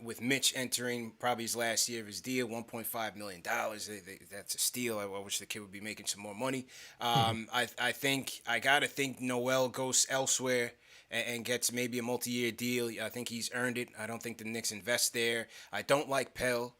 Speaker 1: With Mitch entering probably his last year of his deal, $1.5 million. That's a steal. I wish the kid would be making some more money. I gotta think Noel goes elsewhere and gets maybe a multi-year deal. I think he's earned it. I don't think the Knicks invest there. I don't like Pell.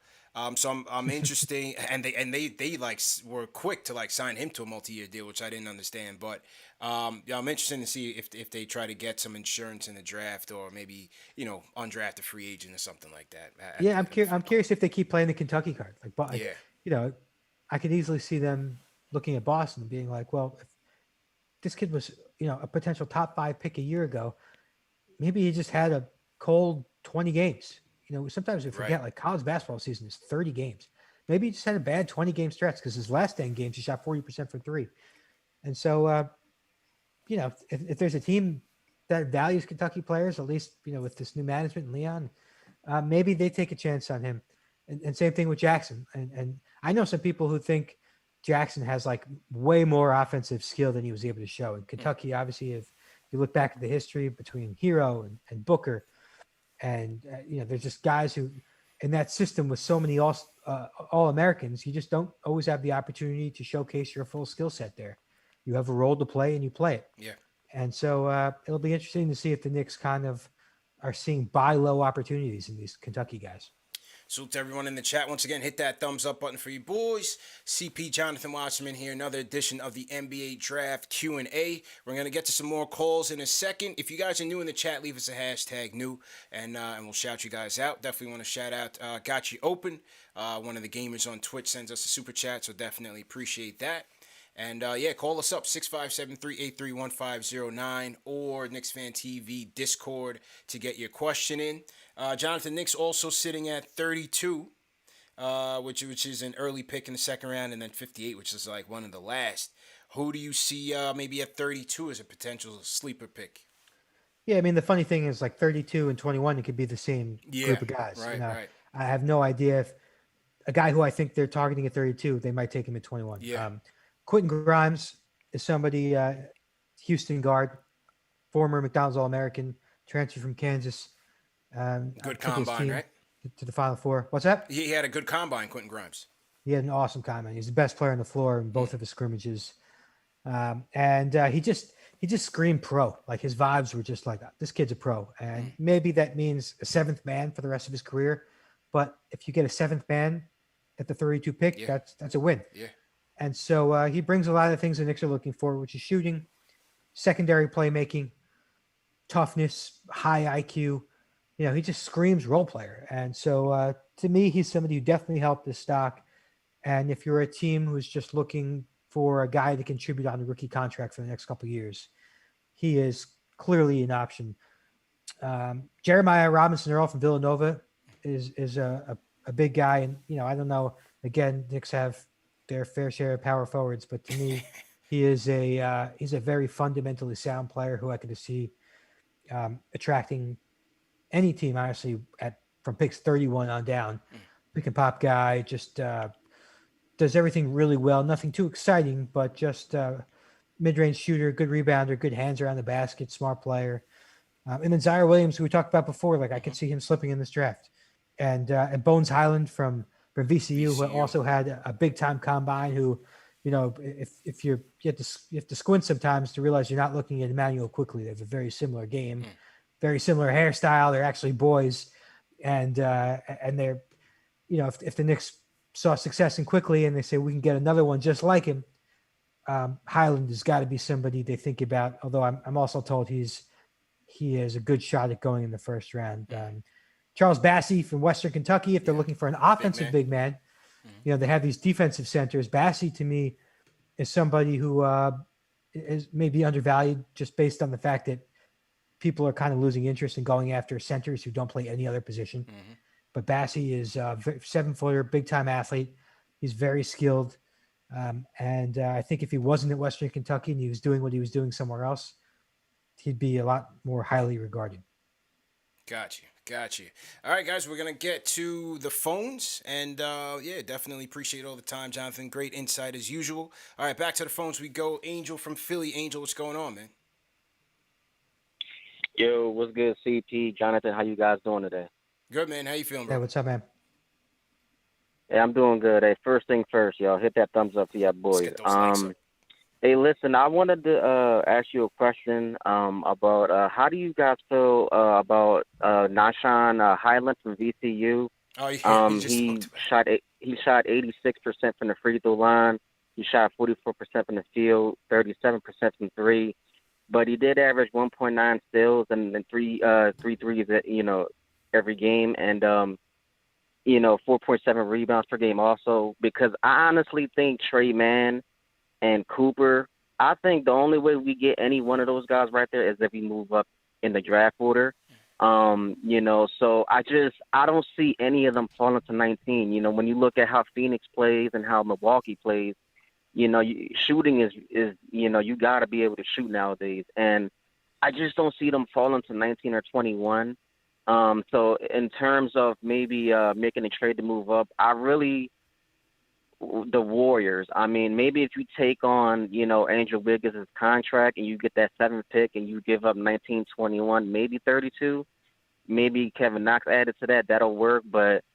Speaker 1: So I'm interesting, and they like were quick to like sign him to a multi-year deal, which I didn't understand. But I'm interested to see if they try to get some insurance in the draft, or maybe undrafted free agent or something like that.
Speaker 2: Yeah, I'm curious if they keep playing the Kentucky card. I could easily see them looking at Boston and being like, well, if this kid was a potential top 5 pick a year ago, maybe he just had a cold 20 games. Sometimes we forget, like, college basketball season is 30 games. Maybe he just had a bad 20-game stretch because his last 10 games he shot 40% from 3. And so, if there's a team that values Kentucky players, at least, with this new management and Leon, maybe they take a chance on him. And same thing with Jackson. And I know some people who think Jackson has like way more offensive skill than he was able to show. In Kentucky, obviously, if you look back at the history between Hero and Booker, and there's just guys who, in that system with so many all-Americans, you just don't always have the opportunity to showcase your full skill set there. You have a role to play, and you play it.
Speaker 1: Yeah.
Speaker 2: And so it'll be interesting to see if the Knicks kind of are seeing buy low opportunities in these Kentucky guys.
Speaker 1: Salute to everyone in the chat. Once again, hit that thumbs up button for you boys. CP Jonathan Wasserman here, another edition of the NBA Draft Q&A. We're going to get to some more calls in a second. If you guys are new in the chat, leave us a hashtag new, and we'll shout you guys out. Definitely want to shout out Got You Open. One of the gamers on Twitch sends us a super chat, so definitely appreciate that. And call us up, 657-383-1509 or KnicksFanTV Discord to get your question in. Jonathan, Knicks also sitting at 32, which is an early pick in the second round, and then 58, which is like one of the last. Who do you see maybe at 32 as a potential sleeper pick?
Speaker 2: Yeah, I mean, the funny thing is, like, 32 and 21, it could be the same group of guys.
Speaker 1: Right.
Speaker 2: I have no idea if a guy who I think they're targeting at 32, they might take him at 21.
Speaker 1: Yeah.
Speaker 2: Quentin Grimes is somebody, Houston guard, former McDonald's All-American, transferred from Kansas.
Speaker 1: Good combine, right?
Speaker 2: To the Final Four. What's that?
Speaker 1: He had a good combine, Quentin Grimes.
Speaker 2: He had an awesome combine. He's the best player on the floor in both of his scrimmages. And he just screamed pro. Like, his vibes were just like, this kid's a pro. And maybe that means a 7th man for the rest of his career. But if you get a 7th man at the 32 pick, that's a win. Yeah. And so he brings a lot of the things the Knicks are looking for, which is shooting, secondary playmaking, toughness, high IQ. He just screams role player. And so to me, he's somebody who definitely helped this stock. And if you're a team who's just looking for a guy to contribute on the rookie contract for the next couple of years, he is clearly an option. Jeremiah Robinson-Earl from Villanova is a big guy. And, I don't know, again, Knicks have their fair share of power forwards, but to me, he's a very fundamentally sound player who I could see attracting any team, honestly, from picks 31 on down. Pick and pop guy, just does everything really well. Nothing too exciting, but just mid-range shooter, good rebounder, good hands around the basket, smart player. And then Zaire Williams, who we talked about before, like I could see him slipping in this draft. And Bones Highland from VCU, who also had a big time combine. Who, if you have to squint sometimes to realize you're not looking at Emmanuel Quickly. They have a very similar game, very similar hairstyle. They're actually boys, and they're, if the Knicks saw success in Quickly and they say we can get another one just like him, Highland has got to be somebody they think about. Although I'm also told he has a good shot at going in the first round. Charles Bassey from Western Kentucky, if they're looking for an offensive big man, they have these defensive centers. Bassey, to me, is somebody who is maybe undervalued just based on the fact that people are kind of losing interest in going after centers who don't play any other position. But Bassey is a 7-footer, big-time athlete. He's very skilled. And I think if he wasn't at Western Kentucky and he was doing what he was doing somewhere else, he'd be a lot more highly regarded.
Speaker 1: Got you. All right, guys, we're going to get to the phones. And, definitely appreciate all the time, Jonathan. Great insight as usual. All right, back to the phones we go. Angel from Philly. Angel, what's going on, man?
Speaker 4: Yo, what's good, CP? Jonathan, how you guys doing today?
Speaker 1: Good, man. How you feeling, bro?
Speaker 2: Hey, what's up, man?
Speaker 4: Hey, I'm doing good. Hey, first thing first, y'all. Hit that thumbs up for y'all boys.
Speaker 1: Let's get those likes up.
Speaker 4: Hey, listen, I wanted to ask you a question about how do you guys feel about Nashawn Highland from VCU?
Speaker 1: Oh, yeah.
Speaker 4: He shot 86% from the free throw line. He shot 44% from the field, 37% from three. But he did average 1.9 steals and then three threes, every game, and 4.7 rebounds per game also. Because I honestly think Trey Mann and Cooper, I think the only way we get any one of those guys right there is if we move up in the draft order. So I don't see any of them falling to 19. When you look at how Phoenix plays and how Milwaukee plays, shooting is you got to be able to shoot nowadays. And I just don't see them falling to 19 or 21. So in terms of maybe making a trade to move up, the Warriors, I mean, maybe if you take on, Andrew Wiggins' contract and you get that 7th pick and you give up 19, 21, maybe 32, maybe Kevin Knox added to that, that'll work. But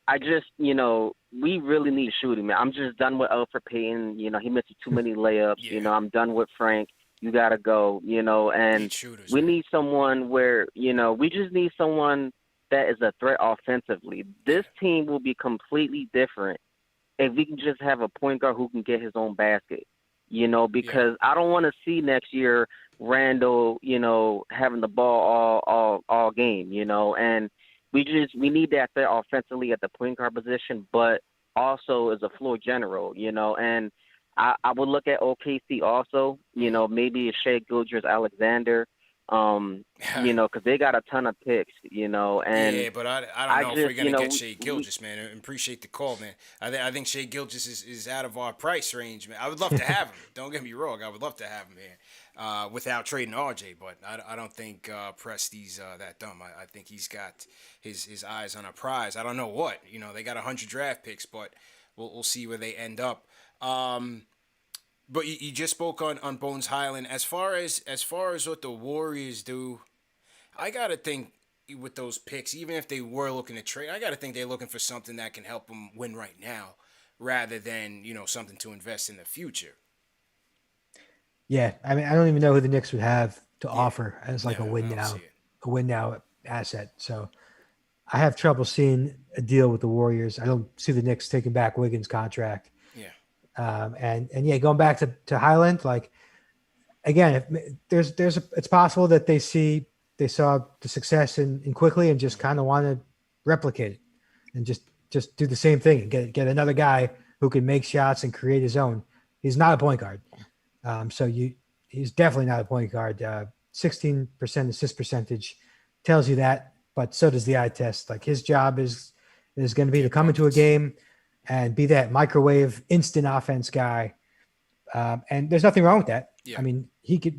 Speaker 4: I just, we really need shooting, man. I'm just done with Elfrid Payton. He misses too many layups.
Speaker 1: Yeah.
Speaker 4: I'm done with Frank. You got to go, and
Speaker 1: shooters,
Speaker 4: we
Speaker 1: man.
Speaker 4: need someone where, we just need someone that is a threat offensively. This team will be completely different if we can just have a point guard who can get his own basket, because I don't want to see next year Randall, having the ball all game, and we need that threat offensively at the point guard position, but also as a floor general, and I would look at OKC also, maybe Shea Gilgeous-Alexander, because they got a ton of picks, and
Speaker 1: but I don't know if we're gonna get Shea Gilgeous, man. I appreciate the call, man. I think Shea Gilgeous is out of our price range, man. I would love to have him. Don't get me wrong, I would love to have him here without trading RJ, but I don't think Presti's that dumb. I think he's got his eyes on a prize. I don't know what, they got 100 draft picks, but we'll see where they end up. But you just spoke on Bones Highland. As far as what the Warriors do, I gotta think with those picks, even if they were looking to trade, I gotta think they're looking for something that can help them win right now, rather than something to invest in the future.
Speaker 2: Yeah, I mean, I don't even know who the Knicks would have to offer as like
Speaker 1: Yeah,
Speaker 2: a
Speaker 1: I
Speaker 2: win
Speaker 1: don't
Speaker 2: now,
Speaker 1: see it.
Speaker 2: a win now asset. So I have trouble seeing a deal with the Warriors. I don't see the Knicks taking back Wiggins' contract.
Speaker 1: Yeah.
Speaker 2: Going back to Highland, like again, if it's possible that they saw the success in Quickly and just kind of want to replicate it and just do the same thing and get another guy who can make shots and create his own. He's not a point guard. He's definitely not a point guard. 16% assist percentage, tells you that, but so does the eye test. Like his job is going to be to come into a game and be that microwave instant offense guy. And there's nothing wrong with that.
Speaker 1: Yeah.
Speaker 2: I mean, he could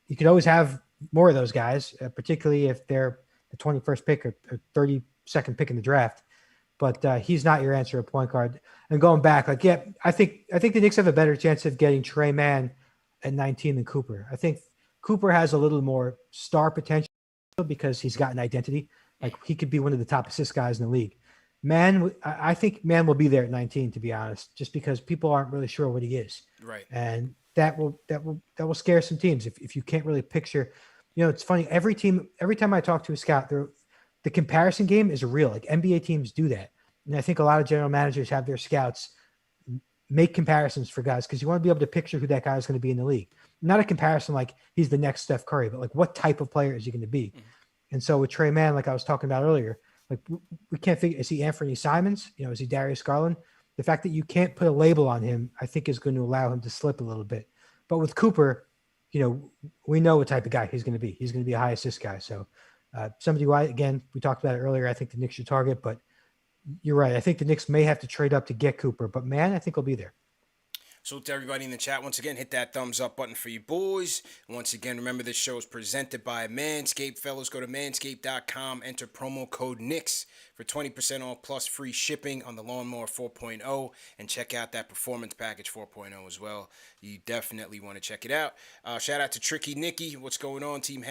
Speaker 2: you could always have more of those guys, particularly if they're the 21st pick or 32nd pick in the draft. But he's not your answer at point guard. And going back, like, yeah, I think the Knicks have a better chance of getting Trey Mann at 19 than Cooper. I think Cooper has a little more star potential because he's got an identity. Like he could be one of the top assist guys in the league. Mann, I think Mann will be there at 19, to be honest, just because people aren't really sure what he is.
Speaker 1: Right.
Speaker 2: And that will scare some teams if you can't really picture. You know, it's funny. Every time I talk to a scout, the comparison game is real. Like NBA teams do that. And I think a lot of general managers have their scouts make comparisons for guys because you want to be able to picture who that guy is going to be in the league. Not a comparison like he's the next Steph Curry, but like what type of player is he going to be? Mm-hmm. And so with Trey Mann, like I was talking about earlier, like we can't figure, is he Anthony Simons? You know, is he Darius Garland? The fact that you can't put a label on him, I think is going to allow him to slip a little bit. But with Cooper, you know, we know what type of guy he's going to be. He's going to be a high assist guy. So somebody who again, we talked about it earlier, I think the Knicks should target, but you're right. I think the Knicks may have to trade up to get Cooper, but Mann, I think he'll be there.
Speaker 1: So to everybody in the chat, once again, hit that thumbs up button for you boys. Once again, remember this show is presented by Manscaped. Fellas, go to manscaped.com, enter promo code Knicks for 20% off plus free shipping on the Lawnmower 4.0, and check out that Performance Package 4.0 as well. You definitely want to check it out. Shout out to Tricky Nicky. What's going on, team?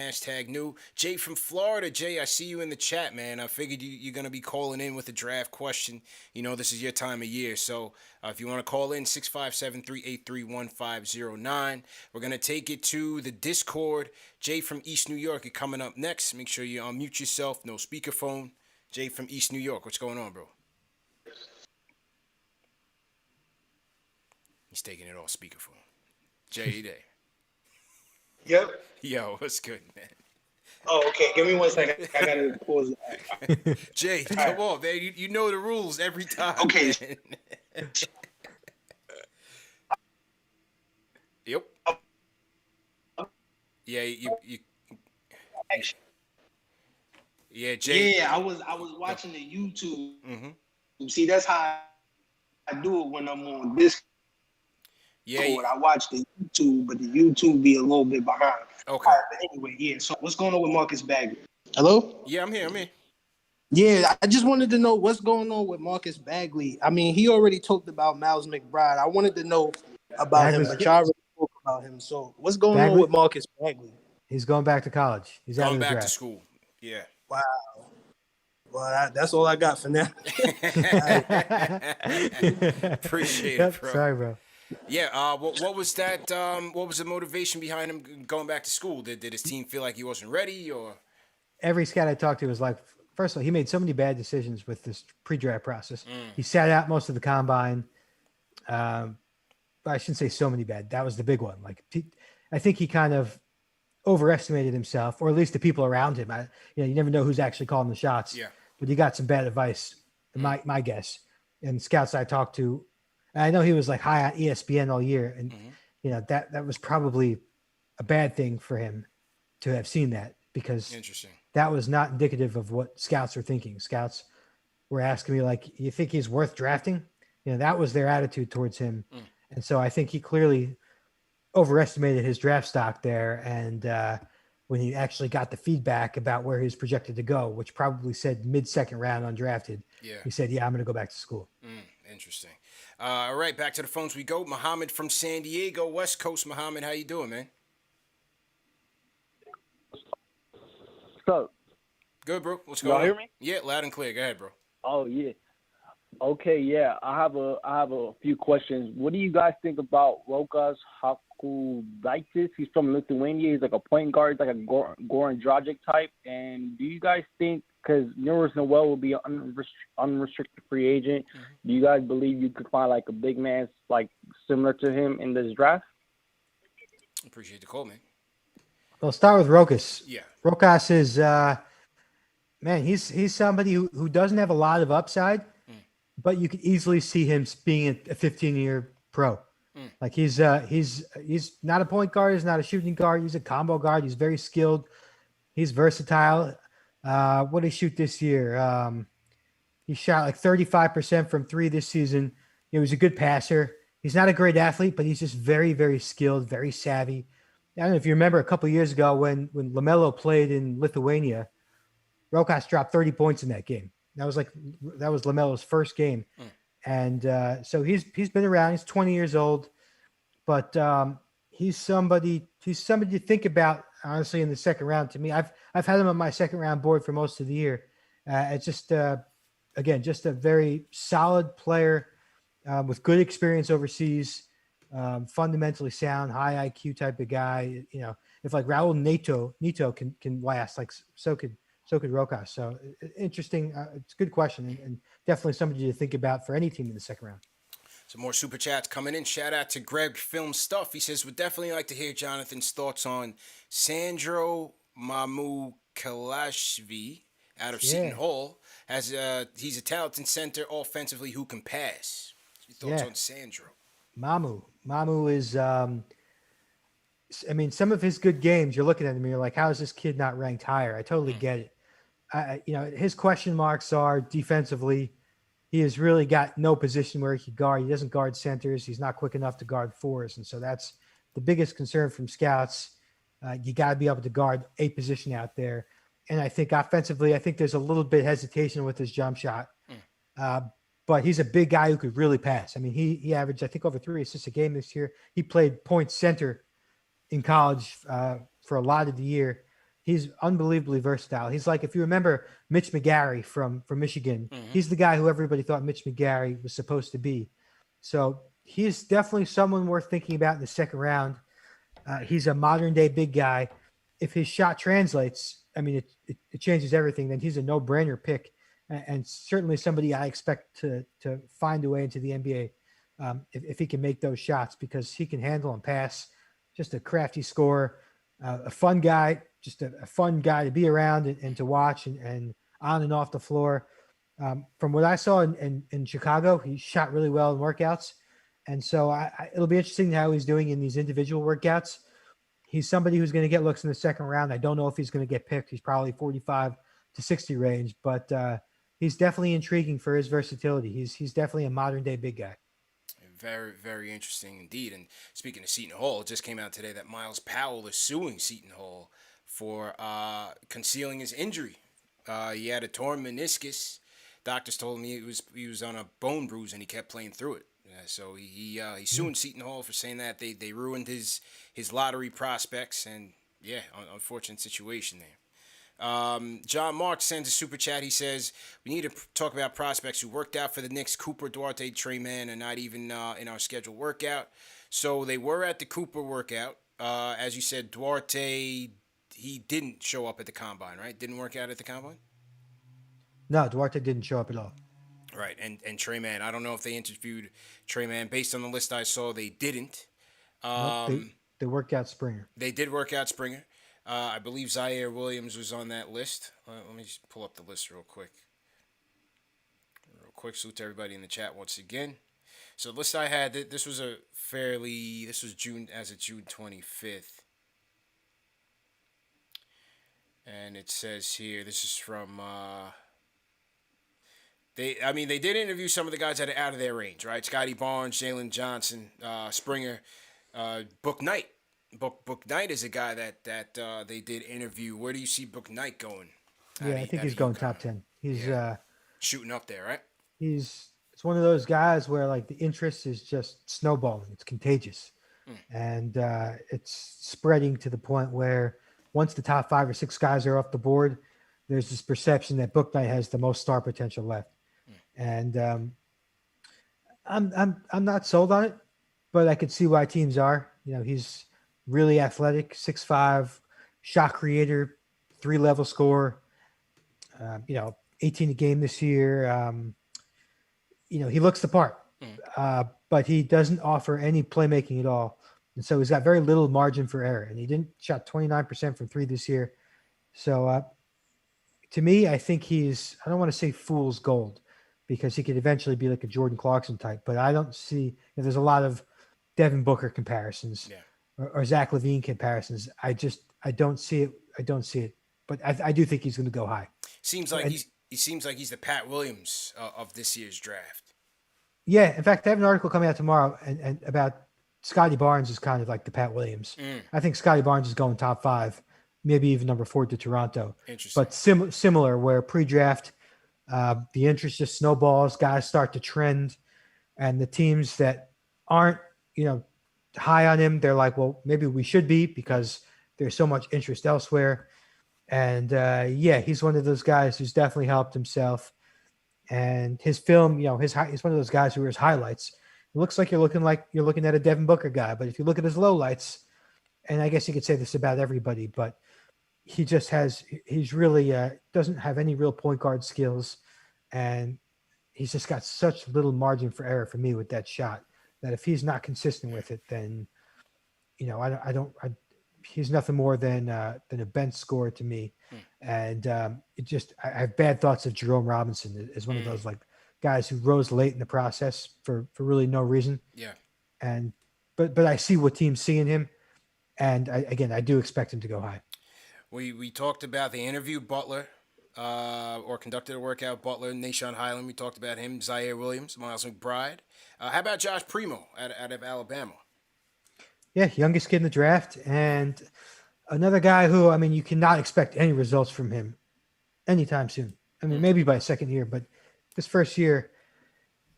Speaker 1: #new. Jay from Florida. Jay, I see you in the chat, man. I figured you're going to be calling in with a draft question. You know, this is your time of year. So if you want to call in, 657-383-1509. We're going to take it to the Discord. Jay from East New York, you're coming up next. Make sure you unmute yourself. No speakerphone. Jay from East New York, what's going on, bro? He's taking it off speakerphone. Jay, you there?
Speaker 5: Yep.
Speaker 1: Yo, what's good, man?
Speaker 5: Oh, okay. Give me 1 second. I gotta pause it.
Speaker 1: Jay, come on, man. You know the rules every time.
Speaker 5: Okay.
Speaker 1: Man. Yep. Yeah, you. Yeah, Jay.
Speaker 5: Yeah, I was watching the YouTube.
Speaker 1: Mm-hmm.
Speaker 5: See, that's how I do it when I'm on Discord.
Speaker 1: Yeah.
Speaker 5: I watch the YouTube, but the YouTube be a little bit behind.
Speaker 1: Okay.
Speaker 5: But anyway, yeah. So what's going on with Marcus Bagley? Hello?
Speaker 1: Yeah, I'm here.
Speaker 5: Yeah, I just wanted to know what's going on with Marcus Bagley. I mean, he already talked about Miles McBride. I wanted to know about him, but y'all already spoke about him. So what's going on with Marcus Bagley?
Speaker 2: He's going back to college. He's
Speaker 1: going back to school. Yeah.
Speaker 5: Wow. Well, that's all I got for now.
Speaker 1: Appreciate it, bro.
Speaker 2: Sorry, bro.
Speaker 1: Yeah. What was that? What was the motivation behind him going back to school? Did his team feel like he wasn't ready, or?
Speaker 2: Every scout I talked to was like, first of all, he made so many bad decisions with this pre-draft process. He sat out most of the combine. But I shouldn't say so many bad. That was the big one. Like, I think he kind of overestimated himself, or at least the people around him. You never know who's actually calling the shots.
Speaker 1: Yeah.
Speaker 2: But he got some bad advice, my guess. And scouts I talked to, and I know he was like high on ESPN all year, and that was probably a bad thing for him to have seen that, because
Speaker 1: interesting.
Speaker 2: That was not indicative of what scouts are thinking. Scouts were asking me, like, you think he's worth drafting? That was their attitude towards him. And so I think he clearly overestimated his draft stock there. And when he actually got the feedback about where he was projected to go, which probably said mid-second round undrafted, he said, yeah, I'm going to go back to school.
Speaker 1: Interesting. All right, back to the phones we go. Muhammad from San Diego, West Coast. Muhammad, how you doing, man?
Speaker 6: So,
Speaker 1: good, bro. What's going on?
Speaker 6: Y'all hear me?
Speaker 1: Yeah, loud and clear. Go ahead, bro.
Speaker 6: Oh yeah. Okay, yeah. I have a few questions. What do you guys think about Rokas Hakulaitis? He's from Lithuania. He's like a point guard, he's like a Goran Dragic type. And do you guys think, because Nerlens Noel will be an unrestricted free agent, do you guys believe you could find like a big man like similar to him in this draft?
Speaker 1: Appreciate the call, man.
Speaker 2: Well, start with Rokas.
Speaker 1: Yeah.
Speaker 2: Rokas is, man, he's somebody who doesn't have a lot of upside, but you could easily see him being a 15-year pro. Like he's not a point guard. He's not a shooting guard. He's a combo guard. He's very skilled. He's versatile. What did he shoot this year? He shot like 35% from three this season. He was a good passer. He's not a great athlete, but he's just very, very skilled, very savvy. I don't know if you remember a couple of years ago when LaMelo played in Lithuania, Rokas dropped 30 points in that game. That was LaMelo's first game. And so he's been around. He's 20 years old, but he's somebody to think about, honestly, in the second round. To me, I've had him on my second round board for most of the year. It's just again, just a very solid player with good experience overseas, fundamentally sound, high IQ type of guy. You know, if like Raul Neto can last, like so could Rokas. So interesting. It's a good question, and definitely somebody to think about for any team in the second round.
Speaker 1: Some more super chats coming in. Shout out to Greg Film Stuff. He says, would definitely like to hear Jonathan's thoughts on Sandro Mamu Kalashvi out of Seton Hall. He's a talented center offensively who can pass. Your thoughts on Sandro?
Speaker 2: Mamu is, I mean, some of his good games, you're looking at him and you're like, how is this kid not ranked higher? I totally get it. You know, his question marks are defensively. He has really got no position where he could guard. He doesn't guard centers. He's not quick enough to guard fours. And so that's the biggest concern from scouts. You got to be able to guard a position out there. And I think offensively, I think there's a little bit hesitation with his jump shot. But he's a big guy who could really pass. I mean, he averaged, I think, over 3 assists a game this year. He played point center in college for a lot of the year. He's unbelievably versatile. He's like, if you remember Mitch McGarry from Michigan, he's the guy who everybody thought Mitch McGarry was supposed to be. So he's definitely someone worth thinking about in the second round. He's a modern day big guy. If his shot translates, I mean, it changes everything. Then he's a no-brainer pick, and certainly somebody I expect to find a way into the NBA if he can make those shots, because he can handle and pass. Just a crafty scorer, a fun guy, just a fun guy to be around and to watch and on and off the floor. From what I saw in Chicago, he shot really well in workouts. And so it'll be interesting how he's doing in these individual workouts. He's somebody who's going to get looks in the second round. I don't know if he's going to get picked. He's probably 45 to 60 range, but he's definitely intriguing for his versatility. He's definitely a modern day big guy.
Speaker 1: Very, very interesting indeed. And speaking of Seton Hall, it just came out today that Miles Powell is suing Seton Hall for concealing his injury. He had a torn meniscus. Doctors told me he was on a bone bruise and he kept playing through it. So he's suing Seton Hall for saying that they ruined his lottery prospects, and unfortunate situation there. John Mark sends a super chat. He says, we need to talk about prospects who worked out for the Knicks. Cooper, Duarte, Trey Mann are not even in our scheduled workout. So they were at the Cooper workout. As you said, Duarte, he didn't show up at the combine, right? Didn't work out at the combine?
Speaker 2: No, Duarte didn't show up at all.
Speaker 1: Right, and Trey Mann, I don't know if they interviewed Trey Mann. Based on the list I saw, they didn't.
Speaker 2: Nope, they worked out Springer.
Speaker 1: They did work out Springer. I believe Zaire Williams was on that list. Let me just pull up the list real quick. Salute to everybody in the chat once again. So the list I had, this was June 25th. And it says here, this is from... They did interview some of the guys that are out of their range, right? Scotty Barnes, Jalen Johnson, Springer, Book Knight. Book Knight is a guy that they did interview. Where do you see Book Knight going?
Speaker 2: I think he's going top 10. He's
Speaker 1: shooting up there, right?
Speaker 2: It's one of those guys where like the interest is just snowballing. It's contagious, and it's spreading to the point where once the top 5 or 6 guys are off the board, there's this perception that Book Knight has the most star potential left. And I'm not sold on it, but I could see why teams are. You know, he's really athletic, 6'5", shot creator, 3-level scorer. 18 a game this year. He looks the part, but he doesn't offer any playmaking at all. And so he's got very little margin for error. And he didn't shot 29% from 3 this year. So to me, I think I don't want to say fool's gold, because he could eventually be like a Jordan Clarkson type, but I don't see, there's a lot of Devin Booker comparisons or Zach LaVine comparisons. I don't see it. I don't see it but I do think he's going to go high.
Speaker 1: Seems like he seems like he's the Pat Williams of this year's draft.
Speaker 2: Yeah, in fact, I have an article coming out tomorrow and about Scotty Barnes is kind of like the Pat Williams. I think Scotty Barnes is going top 5, maybe even number 4 to Toronto.
Speaker 1: Interesting.
Speaker 2: But similar, where pre-draft, the interest just snowballs, guys start to trend, and the teams that aren't, high on him, they're like, well, maybe we should be because there's so much interest elsewhere. And he's one of those guys who's definitely helped himself. And his film, he's one of those guys who wears highlights. It looks like you're looking at a Devin Booker guy, but if you look at his lowlights, and I guess you could say this about everybody, but he's really doesn't have any real point guard skills, and he's just got such little margin for error for me with that shot that if he's not consistent with it, then he's nothing more than a bench scorer to me. And I have bad thoughts of Jerome Robinson as one of those like guys who rose late in the process for really no reason.
Speaker 1: Yeah.
Speaker 2: But I see what teams see in him. And I do expect him to go high.
Speaker 1: We talked about the interview Butler, or conducted a workout Butler, Nashawn Highland. We talked about him, Zaire Williams, Miles McBride. How about Josh Primo out of Alabama?
Speaker 2: Yeah, youngest kid in the draft, and another guy who, you cannot expect any results from him anytime soon. Maybe by second year, but this first year,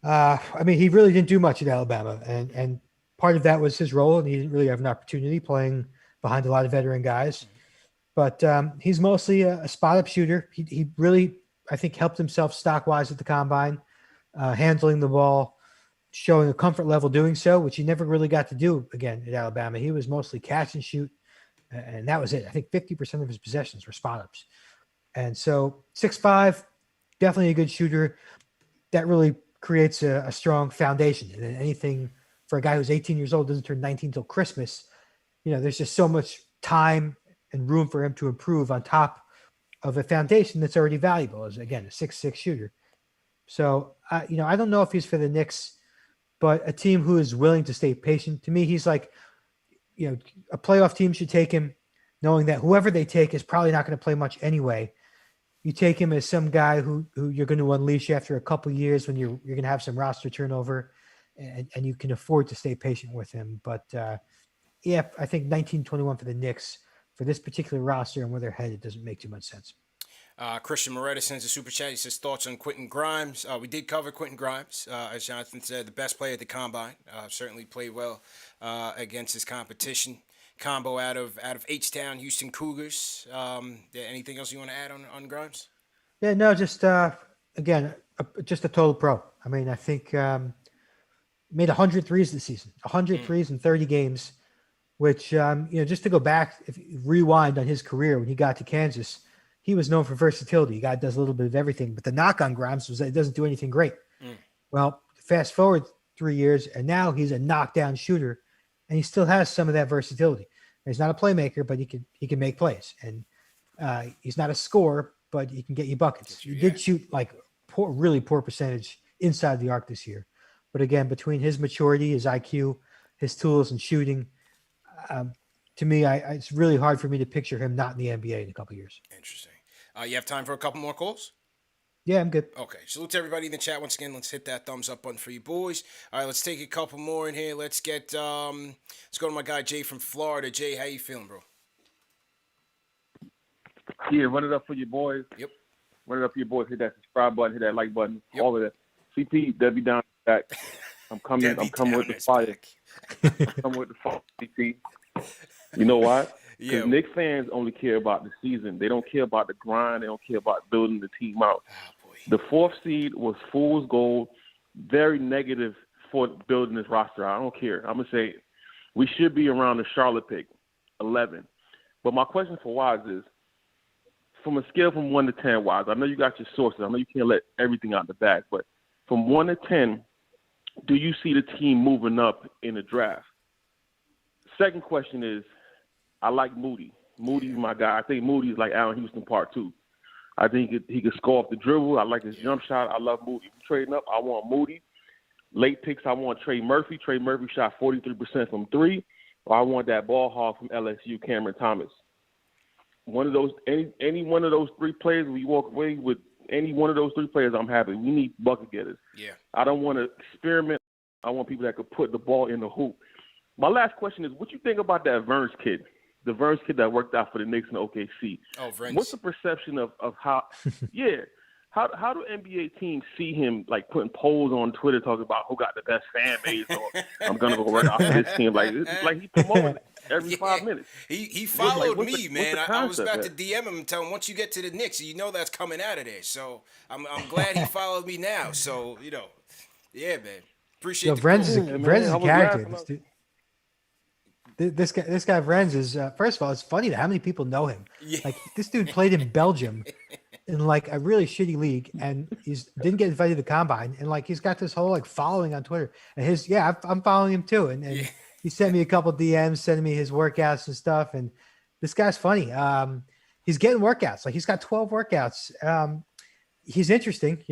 Speaker 2: he really didn't do much at Alabama, and part of that was his role, and he didn't really have an opportunity playing behind a lot of veteran guys. But he's mostly a spot-up shooter. He really, I think, helped himself stock-wise at the combine, handling the ball, showing a comfort level doing so, which he never really got to do again at Alabama. He was mostly catch and shoot, and that was it. I think 50% of his possessions were spot-ups. And so 6'5", definitely a good shooter. That really creates a strong foundation. And then anything for a guy who's 18 years old, doesn't turn 19 till Christmas, there's just so much time and room for him to improve on top of a foundation that's already valuable as, again, a 6'6" shooter. So, I don't know if he's for the Knicks, but a team who is willing to stay patient. To me, he's like, a playoff team should take him knowing that whoever they take is probably not going to play much anyway. You take him as some guy who you're going to unleash after a couple of years when you're going to have some roster turnover, and you can afford to stay patient with him. But, I think 19-21 for the Knicks for this particular roster and where they're headed doesn't make too much sense.
Speaker 1: Christian Moretta sends a super chat. He says, thoughts on Quentin Grimes. We did cover Quentin Grimes. As Jonathan said, the best player at the Combine. Certainly played well against his competition. Combo out of H-Town, Houston Cougars. Anything else you want to add on Grimes?
Speaker 2: Yeah, no, just, again, just a total pro. I think made 100 threes this season. 100 threes in 30 games, which, just to go back, if you rewind on his career when he got to Kansas, he was known for versatility. The guy does a little bit of everything, but the knock on Grimes was that he doesn't do anything great. Well, fast forward 3 years, and now he's a knockdown shooter, and he still has some of that versatility. He's not a playmaker, but he can make plays, and he's not a scorer, but he can get you buckets. He did shoot like really poor percentage inside the arc this year, but again, between his maturity, his IQ, his tools, and shooting, to me, it's really hard for me to picture him not in the NBA in a couple of years.
Speaker 1: Interesting. You have time for a couple more calls?
Speaker 2: Yeah, I'm good.
Speaker 1: Okay. Salute to everybody in the chat. Once again, let's hit that thumbs up button for you boys. All right, let's take a couple more in here. Let's get let's go to my guy Jay from Florida. Jay, how you feeling, bro?
Speaker 7: Yeah, run it up for your boys.
Speaker 1: Yep.
Speaker 7: Run it up for your boys. Hit that subscribe button. Hit that like button.
Speaker 1: Yep.
Speaker 7: All of that. CP, Debbie down back. I'm coming with the fire. I'm coming with the fire, CP. You know why? Because Knicks fans only care about the season. They don't care about the grind. They don't care about building the team out. The 4th seed was fool's gold, very negative for building this roster. I don't care. I'm going to say we should be around the Charlotte pick, 11. But my question for Wise is, from a scale from 1 to 10, Wise, I know you got your sources. I know you can't let everything out the bag. But from 1 to 10, do you see the team moving up in the draft? Second question is, I like Moody. Moody's my guy. I think Moody's like Allen Houston Part 2. I think he could score off the dribble. I like his jump shot. I love Moody. If I'm trading up, I want Moody. Late picks, I want Trey Murphy. Trey Murphy shot 43% from 3. Or I want that ball hog from LSU, Cameron Thomas. one of those any one of those three players, we walk away with any one of those three players, I'm happy. We need bucket getters.
Speaker 1: Yeah.
Speaker 7: I don't want to experiment. I want people that could put the ball in the hoop. My last question is, what you think about that Verns kid? The Verns kid that worked out for the Knicks and OKC.
Speaker 1: Oh, Verns.
Speaker 7: What's the perception of how yeah. How do NBA teams see him like putting polls on Twitter talking about who got the best fan base or I'm gonna go work out for this team? Like it's like he promoting it every 5 minutes.
Speaker 1: He followed
Speaker 7: like,
Speaker 1: me, man. I was about to DM him and tell him once you get to the Knicks, you know that's coming out of there. So I'm glad he followed me now. So yeah, man. Appreciate the
Speaker 2: Vrenz is a character. This guy Vrenz is first of all, it's funny how many people know him.
Speaker 1: Yeah.
Speaker 2: Like this dude played in Belgium in like a really shitty league, and didn't get invited to the combine, and like he's got this whole like following on Twitter. And I'm following him too, and he sent me a couple DMs, sending me his workouts and stuff. And this guy's funny. He's getting workouts. Like he's got 12 workouts. He's interesting.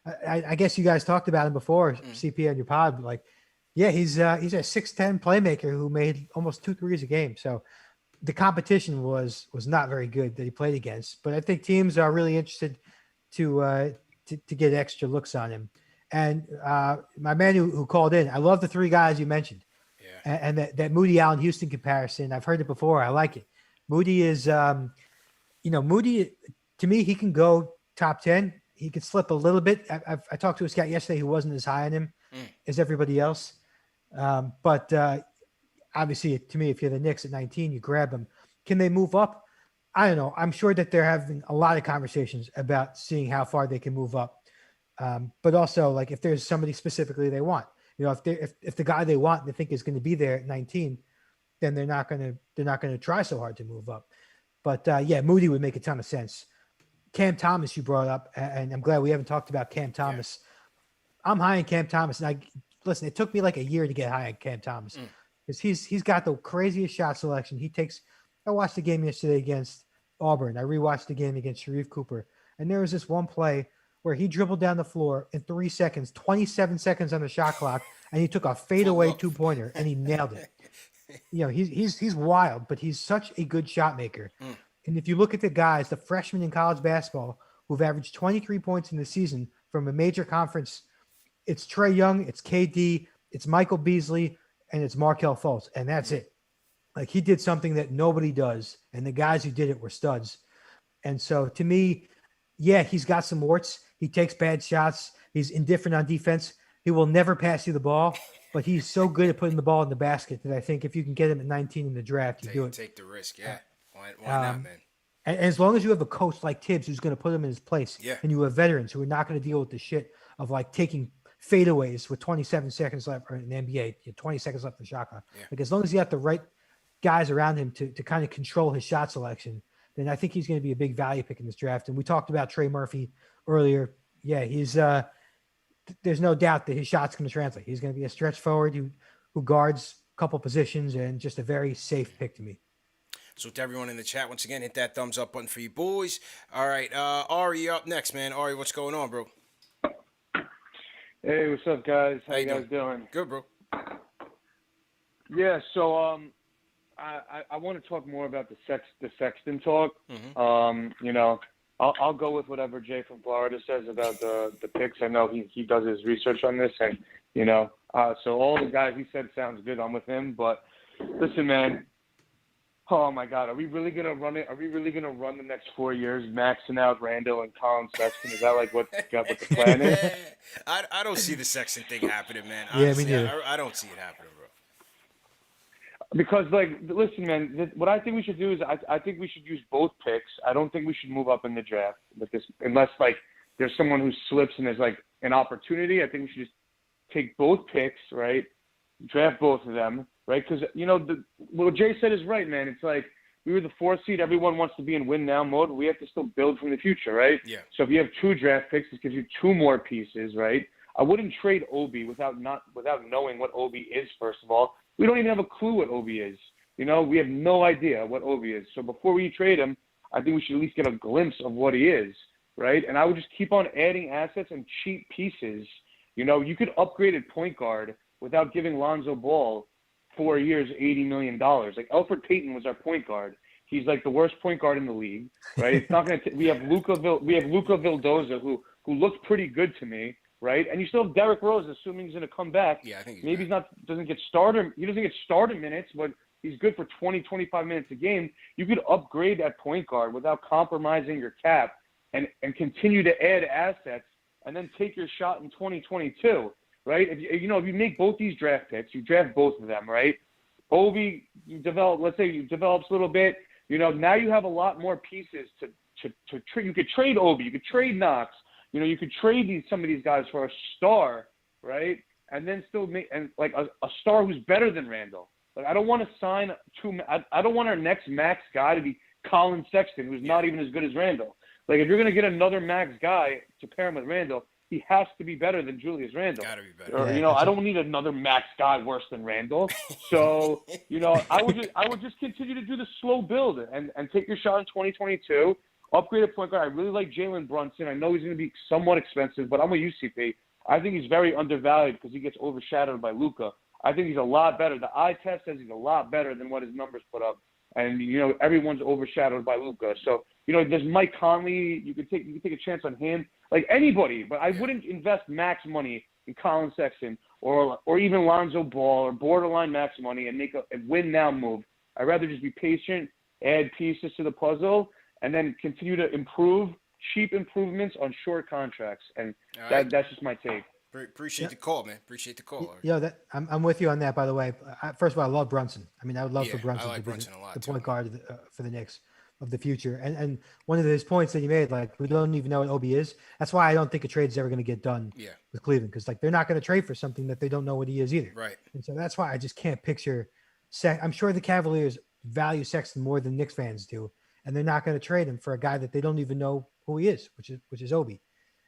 Speaker 2: I guess you guys talked about him before, CP on your pod. But like, yeah, he's a 6'10" playmaker who made almost 2 threes a game. So the competition was not very good that he played against. But I think teams are really interested to get extra looks on him. And my man who called in, I love the 3 guys you mentioned. Yeah. And that Moody Allen Houston comparison, I've heard it before. I like it. Moody is, Moody, to me, he can go top 10. He could slip a little bit. I talked to a scout yesterday who wasn't as high on him as everybody else. But obviously, to me, if you're the Knicks at 19, you grab him. Can they move up? I don't know. I'm sure that they're having a lot of conversations about seeing how far they can move up. But also, like, if there's somebody specifically they want, if the guy they want they think is going to be there at 19, then they're not going to try so hard to move up. But Moody would make a ton of sense. Cam Thomas, you brought up, and I'm glad we haven't talked about Cam Thomas. Yeah. I'm high on Cam Thomas, and listen, it took me like a year to get high on Cam Thomas because he's got the craziest shot selection. I watched the game yesterday against Auburn. I rewatched the game against Sharif Cooper, and there was this one play where he dribbled down the floor in 3 seconds, 27 seconds on the shot clock, and he took a fadeaway 2-pointer and he nailed it. He's wild, but he's such a good shot maker. And if you look at the guys, the freshmen in college basketball who've averaged 23 points in the season from a major conference, it's Trae Young, it's KD, it's Michael Beasley, and it's Markelle Fultz, and that's it. Like he did something that nobody does, and the guys who did it were studs. And so to me, yeah, he's got some warts. He takes bad shots. He's indifferent on defense. He will never pass you the ball, but he's so good at putting the ball in the basket that I think if you can get him at 19 in the draft, you do it.
Speaker 1: Take the risk, yeah. Why not, man?
Speaker 2: And as long as you have a coach like Tibbs who's going to put him in his place, and you have veterans who are not going to deal with the shit of like taking fadeaways with 27 seconds left, or in the NBA, 20 seconds left in the shot clock. Yeah. Like as long as you have the right guys around him to kind of control his shot selection, then I think he's going to be a big value pick in this draft. And we talked about Trey Murphy earlier. Yeah, he's there's no doubt that his shot's going to translate. He's going to be a stretch forward who guards a couple positions and just a very safe pick to me.
Speaker 1: So to everyone in the chat, once again, hit that thumbs up button for you boys. All right, Ari, up next, man. Ari, what's going on, bro?
Speaker 8: Hey, what's up, guys? How you guys doing?
Speaker 1: Good, bro.
Speaker 8: Yeah, so I want to talk more about the Sexton talk. I'll go with whatever Jay from Florida says about the picks. I know he does his research on this, and so all the guys he said sounds good. I'm with him, but listen, man. Oh my God, are we really gonna run it? Are we really gonna run the next 4 years, maxing out Randall and Colin Sexton? Is that like what the plan is?
Speaker 1: I don't see the Sexton thing happening, man.
Speaker 2: Honestly, yeah, me neither.
Speaker 1: I don't see it happening, bro.
Speaker 8: Because, listen, man, what I think we should do is I think we should use both picks. I don't think we should move up in the draft with this, unless, there's someone who slips and there's, an opportunity. I think we should just take both picks, right, draft both of them, right? Because, what Jay said is right, man. It's like we were the 4th seed. Everyone wants to be in win-now mode. We have to still build from the future, right?
Speaker 1: Yeah.
Speaker 8: So if you have 2 draft picks, this gives you 2 more pieces, right? I wouldn't trade Obi without knowing what Obi is, first of all. We don't even have a clue what Obi is. We have no idea what Obi is. So before we trade him, I think we should at least get a glimpse of what he is, right? And I would just keep on adding assets and cheap pieces. You could upgrade at point guard without giving Lonzo Ball 4 years, $80 million. Like Elfrid Payton was our point guard. He's like the worst point guard in the league, right? It's not going to. We have Luca Vildoza, who looked pretty good to me, right? And you still have Derrick Rose, assuming he's going to come back.
Speaker 1: Yeah, I think
Speaker 8: maybe he doesn't get starter minutes, but he's good for 20, 25 minutes a game. You could upgrade at point guard without compromising your cap and continue to add assets and then take your shot in 2022, right? If you make both these draft picks, you draft both of them, right? Obi, let's say he develops a little bit. Now you have a lot more pieces to trade. You could trade Obi, you could trade Knox. You could trade some of these guys for a star, right? And then still make a star who's better than Randall. Like I don't want to sign I don't want our next max guy to be Colin Sexton, who's not even as good as Randall. Like if you're gonna get another max guy to pair him with Randall, he has to be better than Julius Randall.
Speaker 1: Gotta be better.
Speaker 8: Or, I don't need another max guy worse than Randall. So, I would just continue to do the slow build and take your shot in 2022. Upgrade a point guard. I really like Jalen Brunson. I know he's going to be somewhat expensive, but I'm with UCP. I think he's very undervalued because he gets overshadowed by Luka. I think he's a lot better. The eye test says he's a lot better than what his numbers put up. And, everyone's overshadowed by Luka. So, there's Mike Conley. You could take a chance on him. Like anybody, but I wouldn't invest max money in Colin Sexton or even Lonzo Ball or borderline max money and make a win now move. I'd rather just be patient, add pieces to the puzzle, and then continue to improve cheap improvements on short contracts. And that's just my take.
Speaker 1: Appreciate the call, man. Appreciate the call.
Speaker 2: I'm with you on that, by the way. First of all, I love Brunson. I mean, I would love for Brunson to be the point guard for the Knicks of the future. And one of his points that he made, like, we don't even know what Obi is. That's why I don't think a trade is ever going to get done with Cleveland, because they're not going to trade for something that they don't know what he is either.
Speaker 1: Right.
Speaker 2: And so that's why I just can't picture I'm sure the Cavaliers value Sexton more than Knicks fans do, and they're not going to trade him for a guy that they don't even know who he is, which is Obi.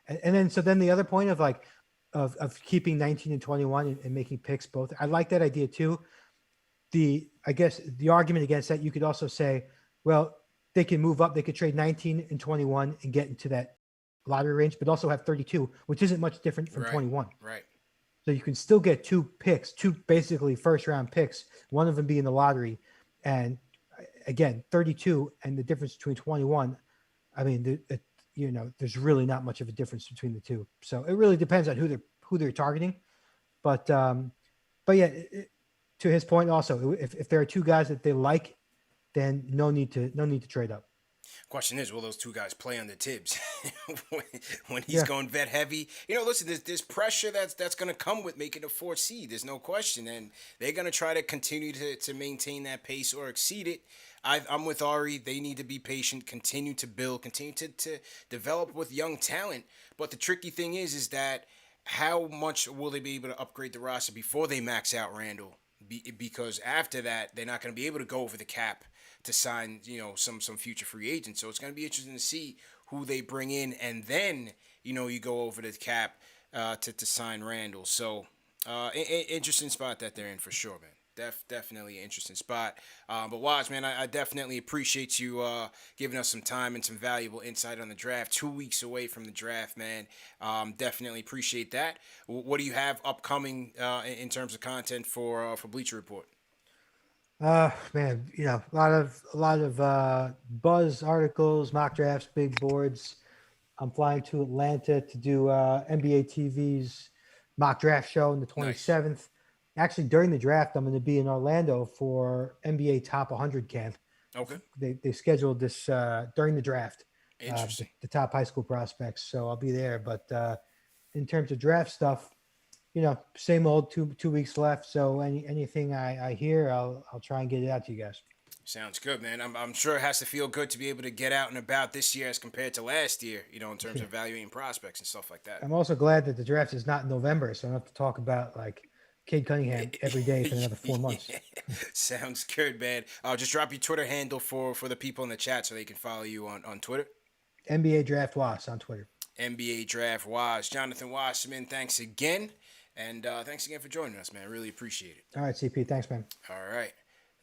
Speaker 2: And then the other point of keeping 19 and 21 and making picks both, I like that idea too. I guess the argument against that, you could also say, well, they can move up. They could trade 19 and 21 and get into that lottery range, but also have 32, which isn't much different from 21.
Speaker 1: Right.
Speaker 2: So you can still get two basically first-round picks, one of them being the lottery. And again, 32 and the difference between 21, I mean, there's really not much of a difference between the two. So it really depends on who they're targeting. But yeah, to his point also, if there are two guys that they like, then no need to trade up.
Speaker 1: Question is, will those two guys play under Tibbs when he's going vet heavy? Listen, there's pressure that's going to come with making a 4th seed. There's no question, and they're going to try to continue to maintain that pace or exceed it. I'm with Ari. They need to be patient, continue to build, continue to develop with young talent. But the tricky thing is that how much will they be able to upgrade the roster before they max out Randall? Because after that, they're not going to be able to go over the cap to sign, some future free agents. So it's going to be interesting to see who they bring in, and then, you go over the cap to sign Randall. So interesting spot that they're in for sure, man. Definitely an interesting spot. But Waj, man, I definitely appreciate you giving us some time and some valuable insight on the draft. 2 weeks away from the draft, man. Definitely appreciate that. What do you have upcoming in terms of content for Bleacher Report?
Speaker 2: Man, a lot of buzz articles, mock drafts, big boards. I'm flying to Atlanta to do NBA TV's mock draft show on the 27th. Nice. Actually, during the draft, I'm going to be in Orlando for NBA Top 100 camp.
Speaker 1: Okay.
Speaker 2: They scheduled this during the draft.
Speaker 1: Interesting.
Speaker 2: The top high school prospects, so I'll be there. But in terms of draft stuff, same old. 2 weeks left. So anything I hear, I'll try and get it out to you guys.
Speaker 1: Sounds good, man. I'm sure it has to feel good to be able to get out and about this year as compared to last year, in terms of evaluating prospects and stuff like that.
Speaker 2: I'm also glad that the draft is not in November, so I don't have to talk about Cade Cunningham every day for another 4 months.
Speaker 1: Sounds good, man. Just drop your Twitter handle for the people in the chat so they can follow you on Twitter.
Speaker 2: NBA Draft Was on Twitter.
Speaker 1: NBA Draft Was. Jonathan Wasserman, thanks again. And thanks again for joining us, man. I really appreciate it.
Speaker 2: All right, CP. Thanks, man.
Speaker 1: All right.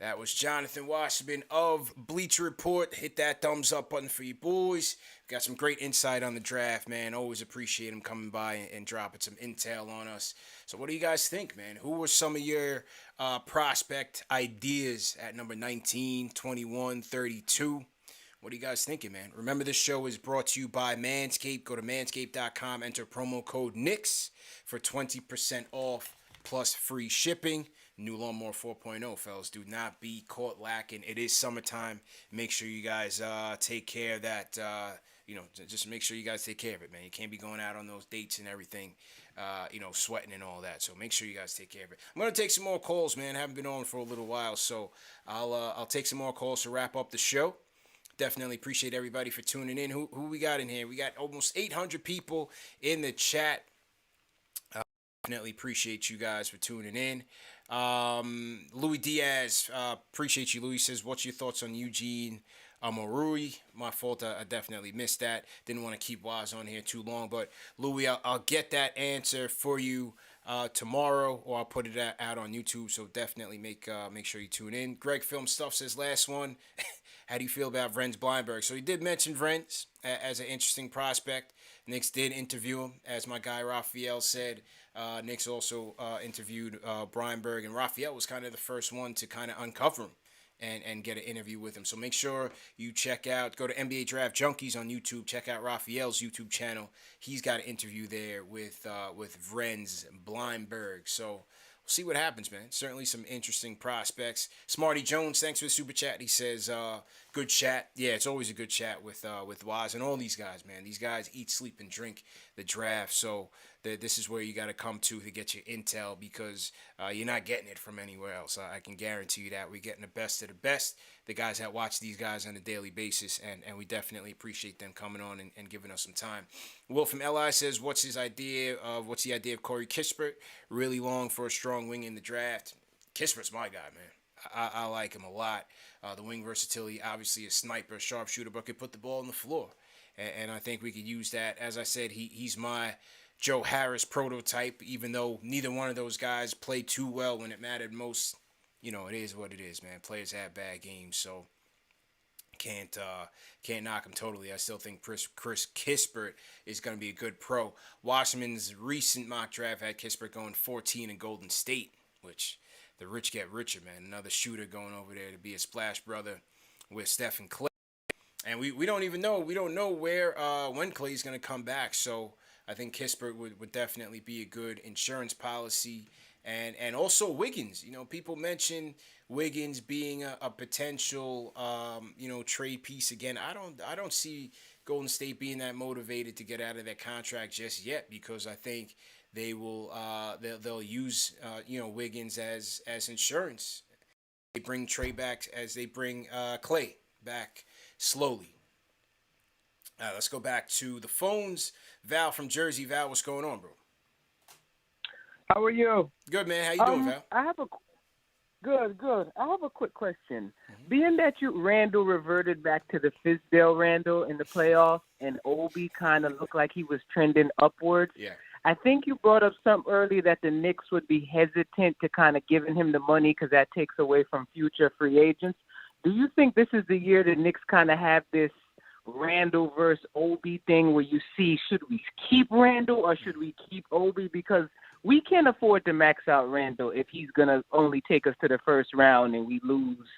Speaker 1: That was Jonathan Wasserman of Bleacher Report. Hit that thumbs up button for you boys. Got some great insight on the draft, man. Always appreciate him coming by and dropping some intel on us. So what do you guys think, man? Who were some of your prospect ideas at number 19, 21, 32? What are you guys thinking, man? Remember, this show is brought to you by Manscaped. Go to manscaped.com, enter promo code Knicks for 20% off plus free shipping. New Lawnmower 4.0, fellas. Do not be caught lacking. It is summertime. Make sure you guys take care of that. Just make sure you guys take care of it, man. You can't be going out on those dates and everything, sweating and all that. So make sure you guys take care of it. I'm going to take some more calls, man. I haven't been on for a little while, so I'll take some more calls to wrap up the show. Definitely appreciate everybody for tuning in. Who we got in here? We got almost 800 people in the chat. Definitely appreciate you guys for tuning in. Louis Diaz, appreciate you. Louis says, what's your thoughts on Eugene Amorui? My fault, I definitely missed that. Didn't want to keep Waz on here too long, but Louis, I'll get that answer for you tomorrow, or I'll put it out on YouTube. So definitely make sure you tune in. Greg Film Stuff says, last one. How do you feel about Vrenz Blindberg? So he did mention Vrenz as an interesting prospect. Knicks did interview him, as my guy Raphael said. Knicks also interviewed Blindberg, and Raphael was kind of the first one to kind of uncover him and get an interview with him. So make sure you go to NBA Draft Junkies on YouTube. Check out Raphael's YouTube channel. He's got an interview there with Vrenz Blindberg. So we'll see what happens, man. Certainly some interesting prospects. Smarty Jones, thanks for the super chat. He says, good chat. Yeah, it's always a good chat with Waz and all these guys, man. These guys eat, sleep, and drink the draft. So this is where you got to come to get your intel, because you're not getting it from anywhere else. I can guarantee you that. We're getting the best of the best, the guys that watch these guys on a daily basis, and we definitely appreciate them coming on and giving us some time. Will from LI says, what's the idea of Corey Kispert? Really long for a strong wing in the draft. Kispert's my guy, man. I like him a lot. The wing versatility, obviously a sniper, sharpshooter, but could put the ball on the floor. And I think we could use that. As I said, he's my Joe Harris prototype, even though neither one of those guys played too well when it mattered most. It is what it is, man. Players have bad games, so can't knock him totally. I still think Chris Kispert is going to be a good pro. Wasserman's recent mock draft had Kispert going 14 in Golden State, which the rich get richer, man. Another shooter going over there to be a splash brother with Steph and Clay. And we don't even know. We don't know when Clay's going to come back. So I think Kispert would definitely be a good insurance policy. And also Wiggins. People mention Wiggins being a potential, trade piece again. I don't see Golden State being that motivated to get out of that contract just yet, because I think they will they'll use Wiggins as insurance. They bring Trey back as they bring Clay back slowly. Let's go back to the phones. Val from Jersey. Val, what's going on, bro?
Speaker 9: How are you?
Speaker 1: Good, man. How you doing, Val?
Speaker 9: Good. I have a quick question. Mm-hmm. Being that Randall reverted back to the Fizdale Randall in the playoffs, and Obi kind of looked like he was trending upwards.
Speaker 1: Yeah.
Speaker 9: I think you brought up something early that the Knicks would be hesitant to kind of giving him the money because that takes away from future free agents. Do you think this is the year the Knicks kind of have this Randall versus Obi thing where you see, should we keep Randall or should we keep Obi? Because we can't afford to max out Randall if he's going to only take us to the first round and we lose.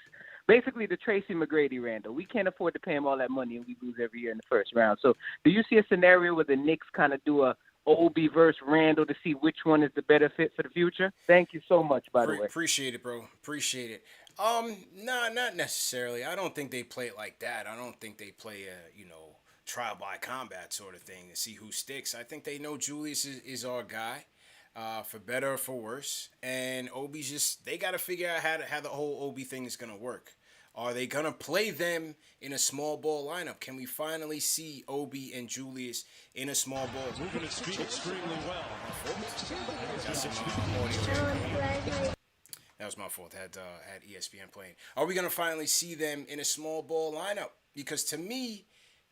Speaker 9: Basically, the Tracy McGrady Randall. We can't afford to pay him all that money and we lose every year in the first round. So do you see a scenario where the Knicks kind of do a Obi versus Randall to see which one is the better fit for the future? Thank you so much, by the way.
Speaker 1: Appreciate it, bro. Appreciate it. No, not necessarily. I don't think they play it like that. I don't think they play a, trial by combat sort of thing to see who sticks. I think they know Julius is our guy, for better or for worse. And Obi's just, they got to figure out how the whole Obi thing is going to work. Are they going to play them in a small ball lineup? Can we finally see Obi and Julius in a small ball?
Speaker 10: Moving his feet extremely well.
Speaker 1: That was my fault. Had ESPN playing. Are we going to finally see them in a small ball lineup? Because to me,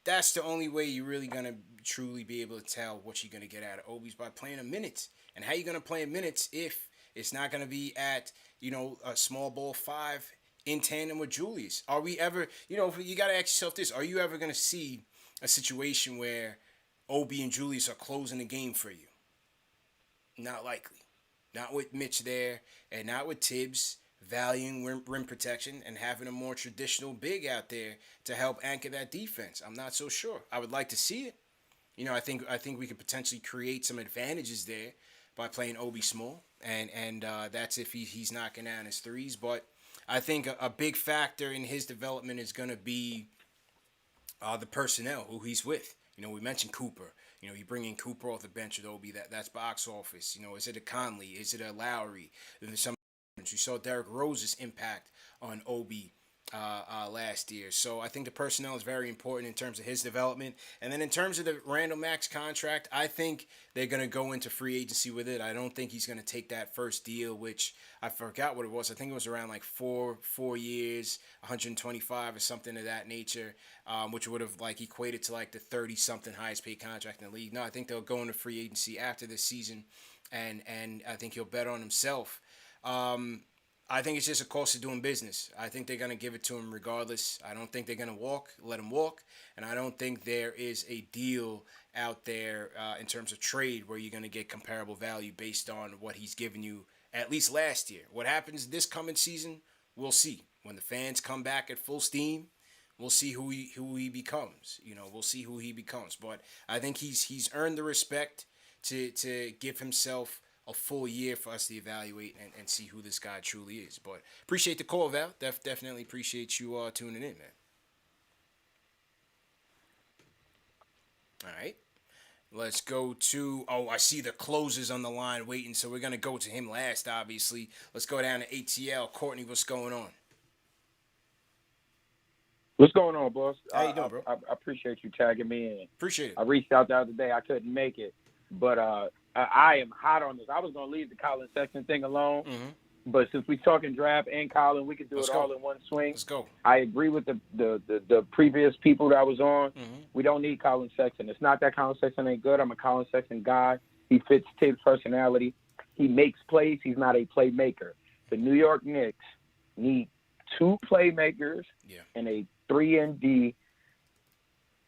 Speaker 1: that's the only way you're really going to truly be able to tell what you're going to get out of Obi's, by playing him minutes. And how you going to play him minutes if it's not going to be at, a small ball 5 in tandem with Julius? Are we ever, you got to ask yourself this, are you ever going to see a situation where Obi and Julius are closing the game for you? Not likely. Not with Mitch there, and not with Tibbs valuing rim protection and having a more traditional big out there to help anchor that defense. I'm not so sure. I would like to see it. I think we could potentially create some advantages there by playing Obi small, and that's if he's knocking down his threes. But I think a big factor in his development is going to be the personnel, who he's with. We mentioned Cooper. You bring in Cooper off the bench with Obi. That's box office. Is it a Conley? Is it a Lowry? There's some. You saw Derrick Rose's impact on Obi last year. So I think the personnel is very important in terms of his development. And then in terms of the Randall Max contract, I think they're going to go into free agency with it. I don't think he's going to take that first deal, which I forgot what it was. I think it was around like four years, 125 or something of that nature, which would have like equated to like the 30-something highest paid contract in the league. No, I think they'll go into free agency after this season, and I think he'll bet on himself. I think it's just a cost of doing business. I think they're going to give it to him regardless. I don't think they're going to let him walk. And I don't think there is a deal out there in terms of trade where you're going to get comparable value based on what he's given you at least last year. What happens this coming season, we'll see. When the fans come back at full steam, we'll see who he becomes. We'll see who he becomes. But I think he's earned the respect to give himself a full year for us to evaluate and see who this guy truly is. But appreciate the call, Val. Definitely appreciate you tuning in, man. All right. Let's go to, I see the closers on the line waiting, so we're going to go to him last, obviously. Let's go down to ATL. Courtney, what's going on?
Speaker 11: What's going on, boss?
Speaker 1: How you doing, bro?
Speaker 11: I appreciate you tagging me in.
Speaker 1: Appreciate it.
Speaker 11: I reached out the other day. I couldn't make it, but I am hot on this. I was going to leave the Colin Sexton thing alone, but since we're talking draft and Colin, we can do all in one swing.
Speaker 1: Let's go.
Speaker 11: I agree with the previous people that I was on. We don't need Colin Sexton. It's not that Colin Sexton ain't good. I'm a Colin Sexton guy. He fits Tibbs' personality. He makes plays. He's not a playmaker. The New York Knicks need two playmakers and a 3-and-D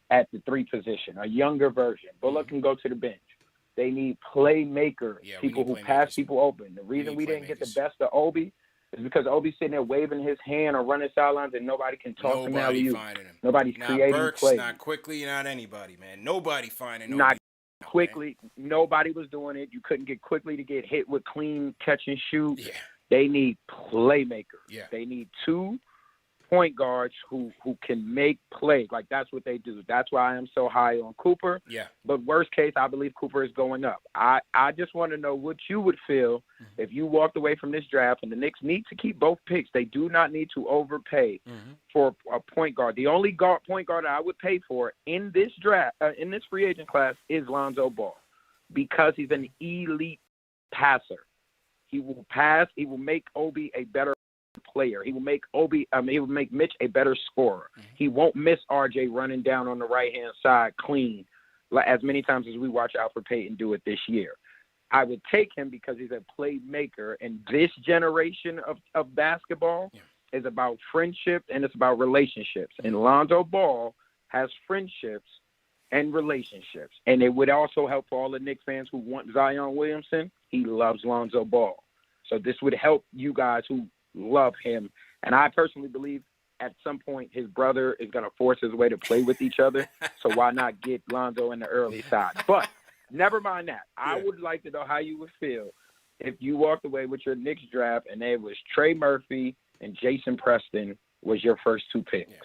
Speaker 11: at the 3 position, a younger version. Bullock can go to the bench. They need playmakers, people who pass people open. The reason we didn't get the best of Obi is because Obi's sitting there waving his hand or running sidelines, and nobody can toss him out of you. Nobody's creating
Speaker 1: Burks,
Speaker 11: plays.
Speaker 1: Not quickly, not anybody, man. Nobody finding
Speaker 11: Not
Speaker 1: Obi.
Speaker 11: quickly. Nobody was doing it. You couldn't get quickly to get hit with clean catch and shoot.
Speaker 1: Yeah.
Speaker 11: They need playmakers.
Speaker 1: Yeah.
Speaker 11: They need 2 point guards who can make plays. Like, that's what they do. That's why I am so high on Cooper.
Speaker 1: Yeah.
Speaker 11: But worst case, I believe Cooper is going up. I just want to know what you would feel if you walked away from this draft, and the Knicks need to keep both picks. They do not need to overpay for a point guard. The only point guard I would pay for in this draft, in this free agent class, is Lonzo Ball, because he's an elite passer. He will pass. He will make Obi a better player. He will make Mitch a better scorer. He won't miss RJ running down on the right-hand side clean as many times as we watch Alfred Payton do it this year. I would take him because he's a playmaker, and this generation of basketball is about friendship and it's about relationships. And Lonzo Ball has friendships and relationships. And it would also help for all the Knicks fans who want Zion Williamson. He loves Lonzo Ball. So this would help you guys who love him. And I personally believe at some point his brother is going to force his way to play with each other. So why not get Lonzo in the early side? But never mind that. I would like to know how you would feel if you walked away with your Knicks draft and it was Trey Murphy and Jason Preston was your first 2 picks.
Speaker 1: Yeah.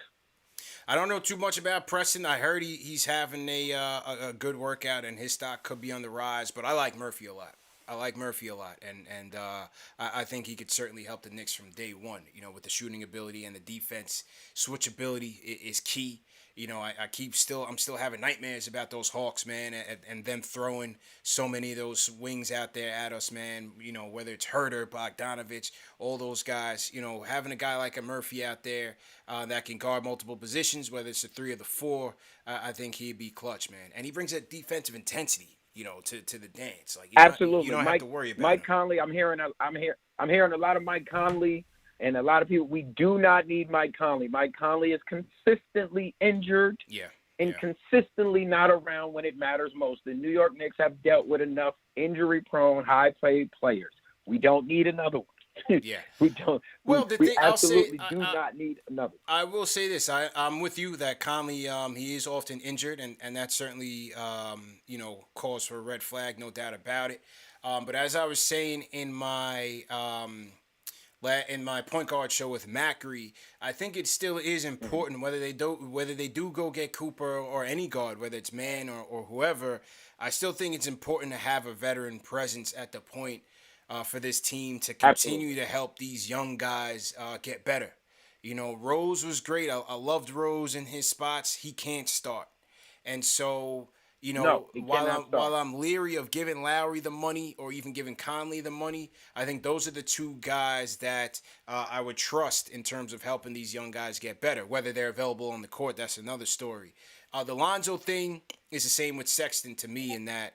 Speaker 1: I don't know too much about Preston. I heard he's having a good workout and his stock could be on the rise, but I like Murphy a lot. And I think he could certainly help the Knicks from day one. With the shooting ability and the defense switchability is key. I'm still having nightmares about those Hawks, man, and them throwing so many of those wings out there at us, man. Whether it's Herter, Bogdanovich, all those guys. Having a guy like a Murphy out there that can guard multiple positions, whether it's the 3 or the 4, I think he'd be clutch, man. And he brings that defensive intensity, to the dance. Like,
Speaker 11: absolutely,
Speaker 1: you don't have to worry about
Speaker 11: Mike
Speaker 1: him.
Speaker 11: Conley. I'm hearing a lot of Mike Conley And a lot of people, we do not need Mike Conley. Mike Conley is consistently injured and consistently not around when it matters most. The New York Knicks have dealt with enough injury-prone, high-paid players. We don't need another one. We don't.
Speaker 1: Well,
Speaker 11: we absolutely do not need another.
Speaker 1: I will say this: I'm with you that Conley, he is often injured, and that certainly, calls for a red flag, no doubt about it. But as I was saying in my point guard show with Macri, I think it still is important whether they do go get Cooper or any guard, whether it's Man or whoever. I still think it's important to have a veteran presence at the point. For this team to continue to help these young guys get better. Rose was great. I loved Rose in his spots. He can't start. And so, while I'm leery of giving Lowry the money or even giving Conley the money, I think those are the two guys that I would trust in terms of helping these young guys get better. Whether they're available on the court, that's another story. The Lonzo thing is the same with Sexton to me in that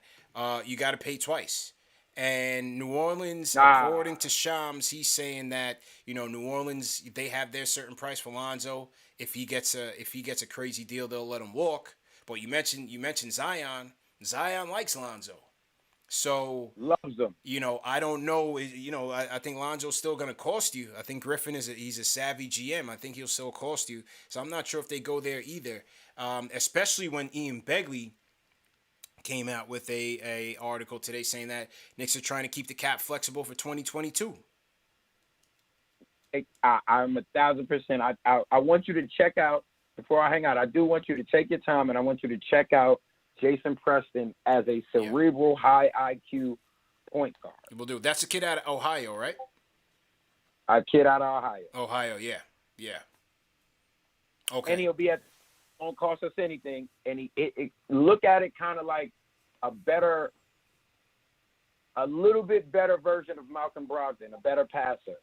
Speaker 1: you got to pay twice. And New Orleans, according to Shams, he's saying that New Orleans, they have their certain price for Lonzo. If he gets a crazy deal, they'll let him walk. But you mentioned Zion. Zion likes Lonzo, so
Speaker 11: loves him.
Speaker 1: I don't know. I think Lonzo's still going to cost you. I think Griffin he's a savvy GM. I think he'll still cost you. So I'm not sure if they go there either. Especially when Ian Begley came out with a article today saying that Knicks are trying to keep the cap flexible for 2022.
Speaker 11: I'm 1,000%. I want you to check out, before I hang out, I do want you to take your time and I want you to check out Jason Preston as a cerebral, high IQ point guard.
Speaker 1: We'll do. That's a kid out of Ohio, right?
Speaker 11: A kid out of Ohio.
Speaker 1: Ohio, yeah. Okay.
Speaker 11: And he'll be won't cost us anything, and it look at it kind of like a little bit better version of Malcolm Brogdon, a better passer.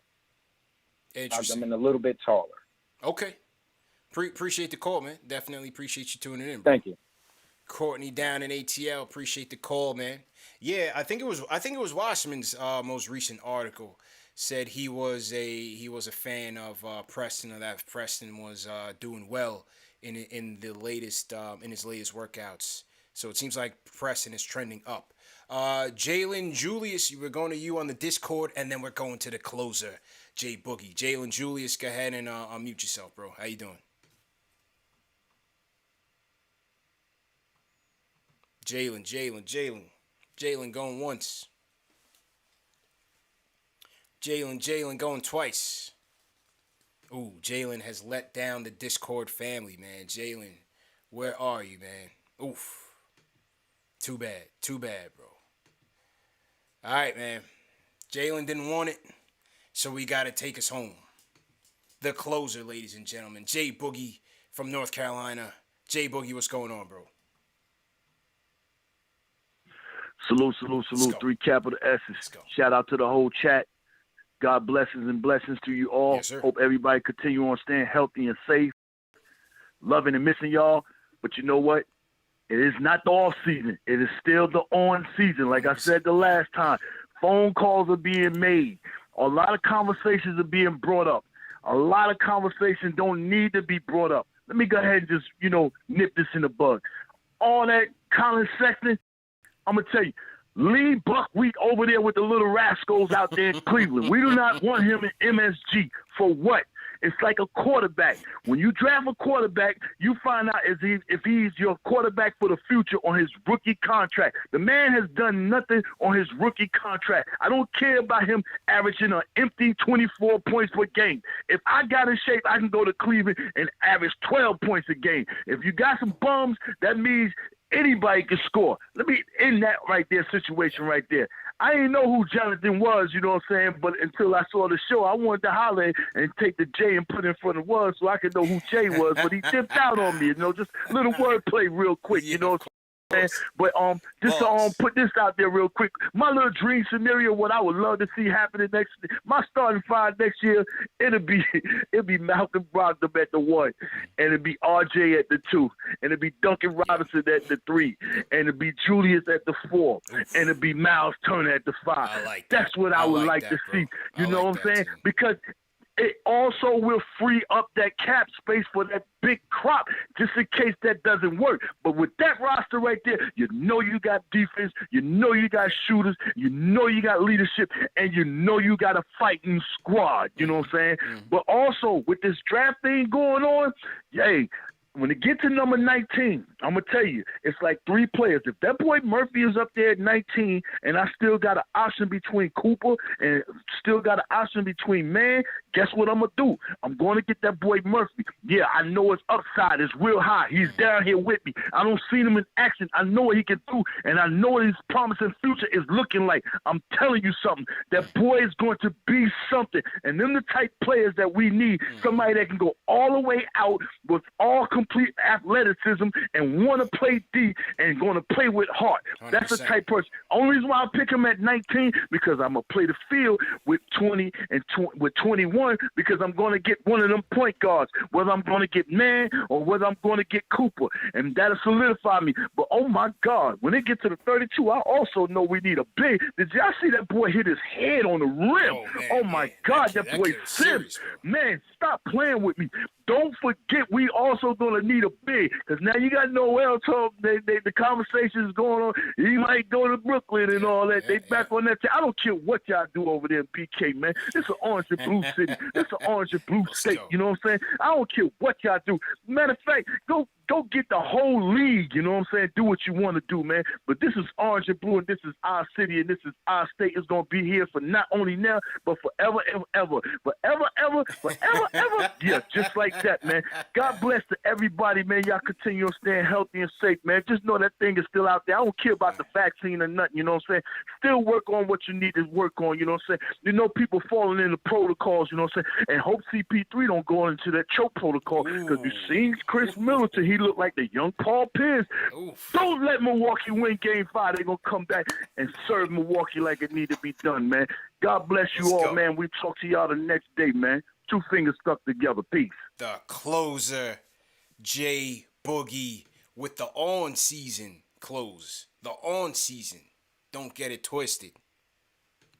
Speaker 1: Interesting.
Speaker 11: I mean, a little bit taller.
Speaker 1: Okay. Appreciate the call, man. Definitely appreciate you tuning in, bro.
Speaker 11: Thank you.
Speaker 1: Courtney down in ATL, appreciate the call, man. Yeah, I think it was Wasserman's most recent article said he was a fan of Preston, or that Preston was doing well in the latest in his latest workouts. So it seems like Preston is trending up. Jalen Julius, we're going to you on the Discord, and then we're going to the closer, Jay Boogie. Jalen Julius, go ahead and unmute yourself, bro. How you doing? Jalen going once. Jalen going twice. Ooh, Jalen has let down the Discord family, man. Jalen, where are you, man? Oof. Too bad, bro. All right, man. Jalen didn't want it, so we got to take us home. The closer, ladies and gentlemen. Jay Boogie from North Carolina. Jay Boogie, what's going on, bro?
Speaker 12: Salute. 3 capital S's. Shout out to the whole chat. God blessings and blessings to you all.
Speaker 1: Yes, sir.
Speaker 12: Hope everybody continue on staying healthy and safe. Loving and missing y'all. But you know what? It is not the off season. It is still the on season. Like I said the last time, phone calls are being made. A lot of conversations are being brought up. A lot of conversations don't need to be brought up. Let me go ahead and just, nip this in the bud. All that Colin Sexton, I'm going to tell you, leave Buckwheat over there with the little rascals out there in Cleveland. We do not want him in MSG. For what? It's like a quarterback. When you draft a quarterback, you find out if he's your quarterback for the future on his rookie contract. The man has done nothing on his rookie contract. I don't care about him averaging an empty 24 points per game. If I got in shape, I can go to Cleveland and average 12 points a game. If you got some bums, that means anybody can score. Let me end that right there situation right there. I didn't know who Jonathan was, you know what I'm saying? But until I saw the show, I wanted to holler and take the J and put it in front of was so I could know who Jay was. But he tipped out on me, just a little wordplay real quick, you know what I'm saying? But just to put this out there real quick, my little dream scenario, what I would love to see happening my starting five next year, it'll be Malcolm Brogdon at the 1, and it'll be RJ at the 2, and it'll be Duncan Robinson at the 3, and it'll be Julius at the 4, and it'll be Miles Turner at the 5. That's what I would like to see. You know what I'm saying? Because it also will free up that cap space for that big crop, just in case that doesn't work. But with that roster right there, you know you got defense, you know you got shooters, you know you got leadership, and you know you got a fighting squad. You know what I'm saying? But also with this draft thing going on, hey, when it gets to number 19, I'm going to tell you, it's like 3 players. If that boy Murphy is up there at 19 and I still got an option between Cooper and still got an option between Man, guess what I'm going to do? I'm going to get that boy Murphy. Yeah, I know his upside is real high. He's down here with me. I don't see him in action. I know what he can do, and I know what his promising future is looking like. I'm telling you something. That boy is going to be something. And them the type players that we need, somebody that can go all the way out with all complete athleticism and want to play D and going to play with heart. 100%. That's the type person. Only reason why I pick him at 19 because I'm going to play the field with 20 and with 21 because I'm going to get one of them point guards, whether I'm going to get Man or whether I'm going to get Cooper, and that'll solidify me. But, oh, my God, when it gets to the 32, I also know we need a big. Did y'all see that boy hit his head on the rim? Oh my God, that boy serious. Man, stop playing with me. Don't forget, we also going to need a big, because now you got Noel talk. The conversation is going on. He might go to Brooklyn and all that. They back on that. I don't care what y'all do over there in PK, man. It's an orange and blue city. It's an orange and blue state. You know what I'm saying? I don't care what y'all do. Matter of fact, go get the whole league, you know what I'm saying? Do what you want to do, man. But this is orange and blue, and this is our city, and this is our state. It's going to be here for not only now, but forever, ever, ever. Forever, ever, forever, ever. Yeah, just like that, man. God bless to everybody, man. Y'all continue on staying healthy and safe, man. Just know that thing is still out there. I don't care about the vaccine or nothing, you know what I'm saying? Still work on what you need to work on, you know what I'm saying? You know, people falling into protocols, you know what I'm saying? And hope CP3 don't go into that choke protocol, because you seen Chris Middleton, he looked like the young Paul Pierce. Don't let Milwaukee win Game 5. They're going to come back and serve Milwaukee like it need to be done, man. God bless you all, man. We talk to y'all the next day, man. 2 fingers stuck together. Peace.
Speaker 1: The closer, J Boogie, with the on-season close. The on-season. Don't get it twisted.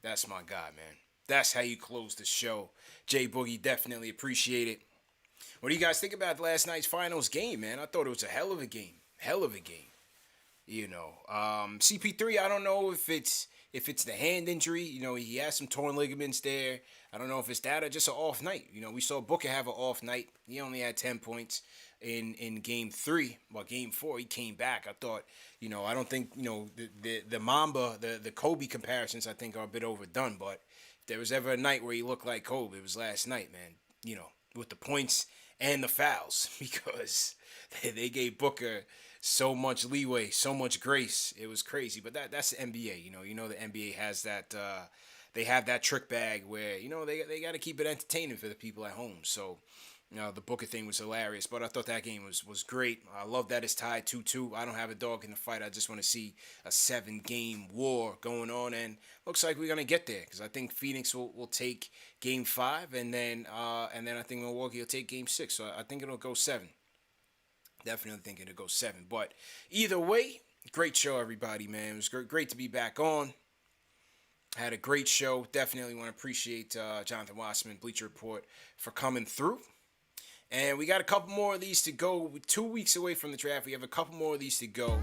Speaker 1: That's my guy, man. That's how you close the show. J Boogie, definitely appreciate it. What do you guys think about last night's finals game, man? I thought it was a hell of a game. Hell of a game. You know, CP3, I don't know if it's the hand injury. You know, he has some torn ligaments there. I don't know if it's that or just an off night. You know, we saw Booker have an off night. He only had 10 points in Game 3. Well, Game 4, he came back. I thought, you know, I don't think, you know, the Mamba, the Kobe comparisons, I think, are a bit overdone. But if there was ever a night where he looked like Kobe, it was last night, man. You know, with the points and the fouls, because they gave Booker so much leeway, so much grace. It was crazy. But that's the NBA. You know the NBA has that. They have that trick bag where, you know, they got to keep it entertaining for the people at home. So, you know, the Booker thing was hilarious. But I thought that game was great. I love that it's tied 2-2. I don't have a dog in the fight. I just want to see a 7-game war going on. And looks like we're going to get there, because I think Phoenix will take Game 5. And then I think Milwaukee will take Game 6. So I think it'll go 7. Definitely think it'll go 7. But either way, great show, everybody, man. It was great to be back on. Had a great show. Definitely want to appreciate Jonathan Wasserman, Bleacher Report, for coming through. And we got a couple more of these to go. We're 2 weeks away from the draft. We have a couple more of these to go.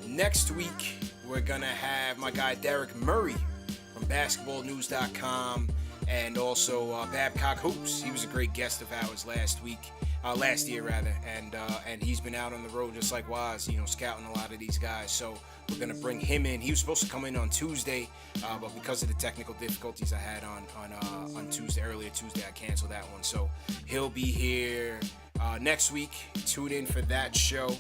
Speaker 1: Next week, we're going to have my guy Derek Murray from basketballnews.com and also Babcock Hoops. He was a great guest of ours last year, and he's been out on the road just like Waz, you know, scouting a lot of these guys. So we're gonna bring him in. He was supposed to come in on Tuesday, but because of the technical difficulties I had on Tuesday, earlier Tuesday, I canceled that one. So he'll be here next week. Tune in for that show.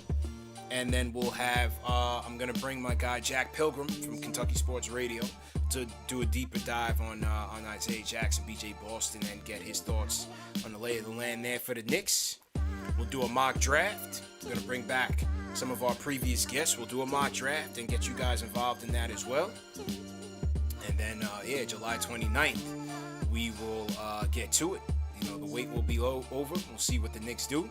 Speaker 1: And then we'll have, I'm going to bring my guy Jack Pilgrim from Kentucky Sports Radio to do a deeper dive on Isaiah Jackson, BJ Boston, and get his thoughts on the lay of the land there for the Knicks. We'll do a mock draft. We're going to bring back some of our previous guests. We'll do a mock draft and get you guys involved in that as well. And then, July 29th, we will get to it. You know, the wait will be over. We'll see what the Knicks do.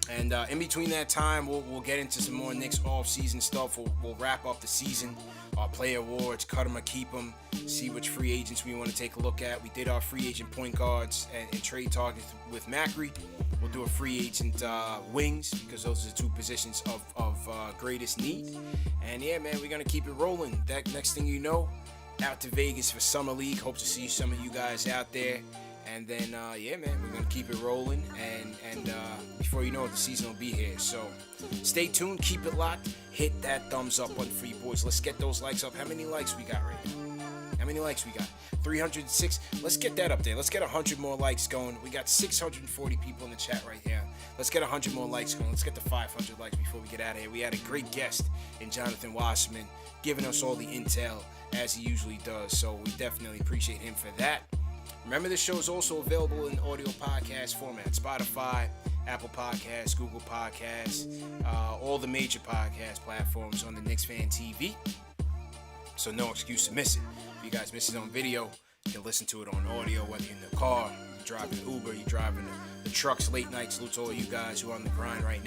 Speaker 1: And in between that time, we'll get into some more Knicks off-season stuff. We'll wrap up the season, our player awards, cut them or keep them, see which free agents we want to take a look at. We did our free agent point guards and trade targets with Macri. We'll do a free agent wings because those are the two positions of greatest need. And yeah, man, we're going to keep it rolling. That next thing you know, out to Vegas for Summer League. Hope to see some of you guys out there. And then, yeah, man, we're going to keep it rolling. And before you know it, the season will be here. So stay tuned. Keep it locked. Hit that thumbs up button for you boys. Let's get those likes up. How many likes we got right now? How many likes we got? 306. Let's get that up there. Let's get 100 more likes going. We got 640 people in the chat right now. Let's get 100 more likes going. Let's get to 500 likes before we get out of here. We had a great guest in Jonathan Wasserman, giving us all the intel as he usually does. So we definitely appreciate him for that. Remember, this show is also available in audio podcast format. Spotify, Apple Podcasts, Google Podcasts, all the major podcast platforms on the KnicksFanTV. So no excuse to miss it. If you guys miss it on video, you can listen to it on audio, whether you're in the car, you're driving Uber, you're driving the trucks late night. Salute to all you guys who are on the grind right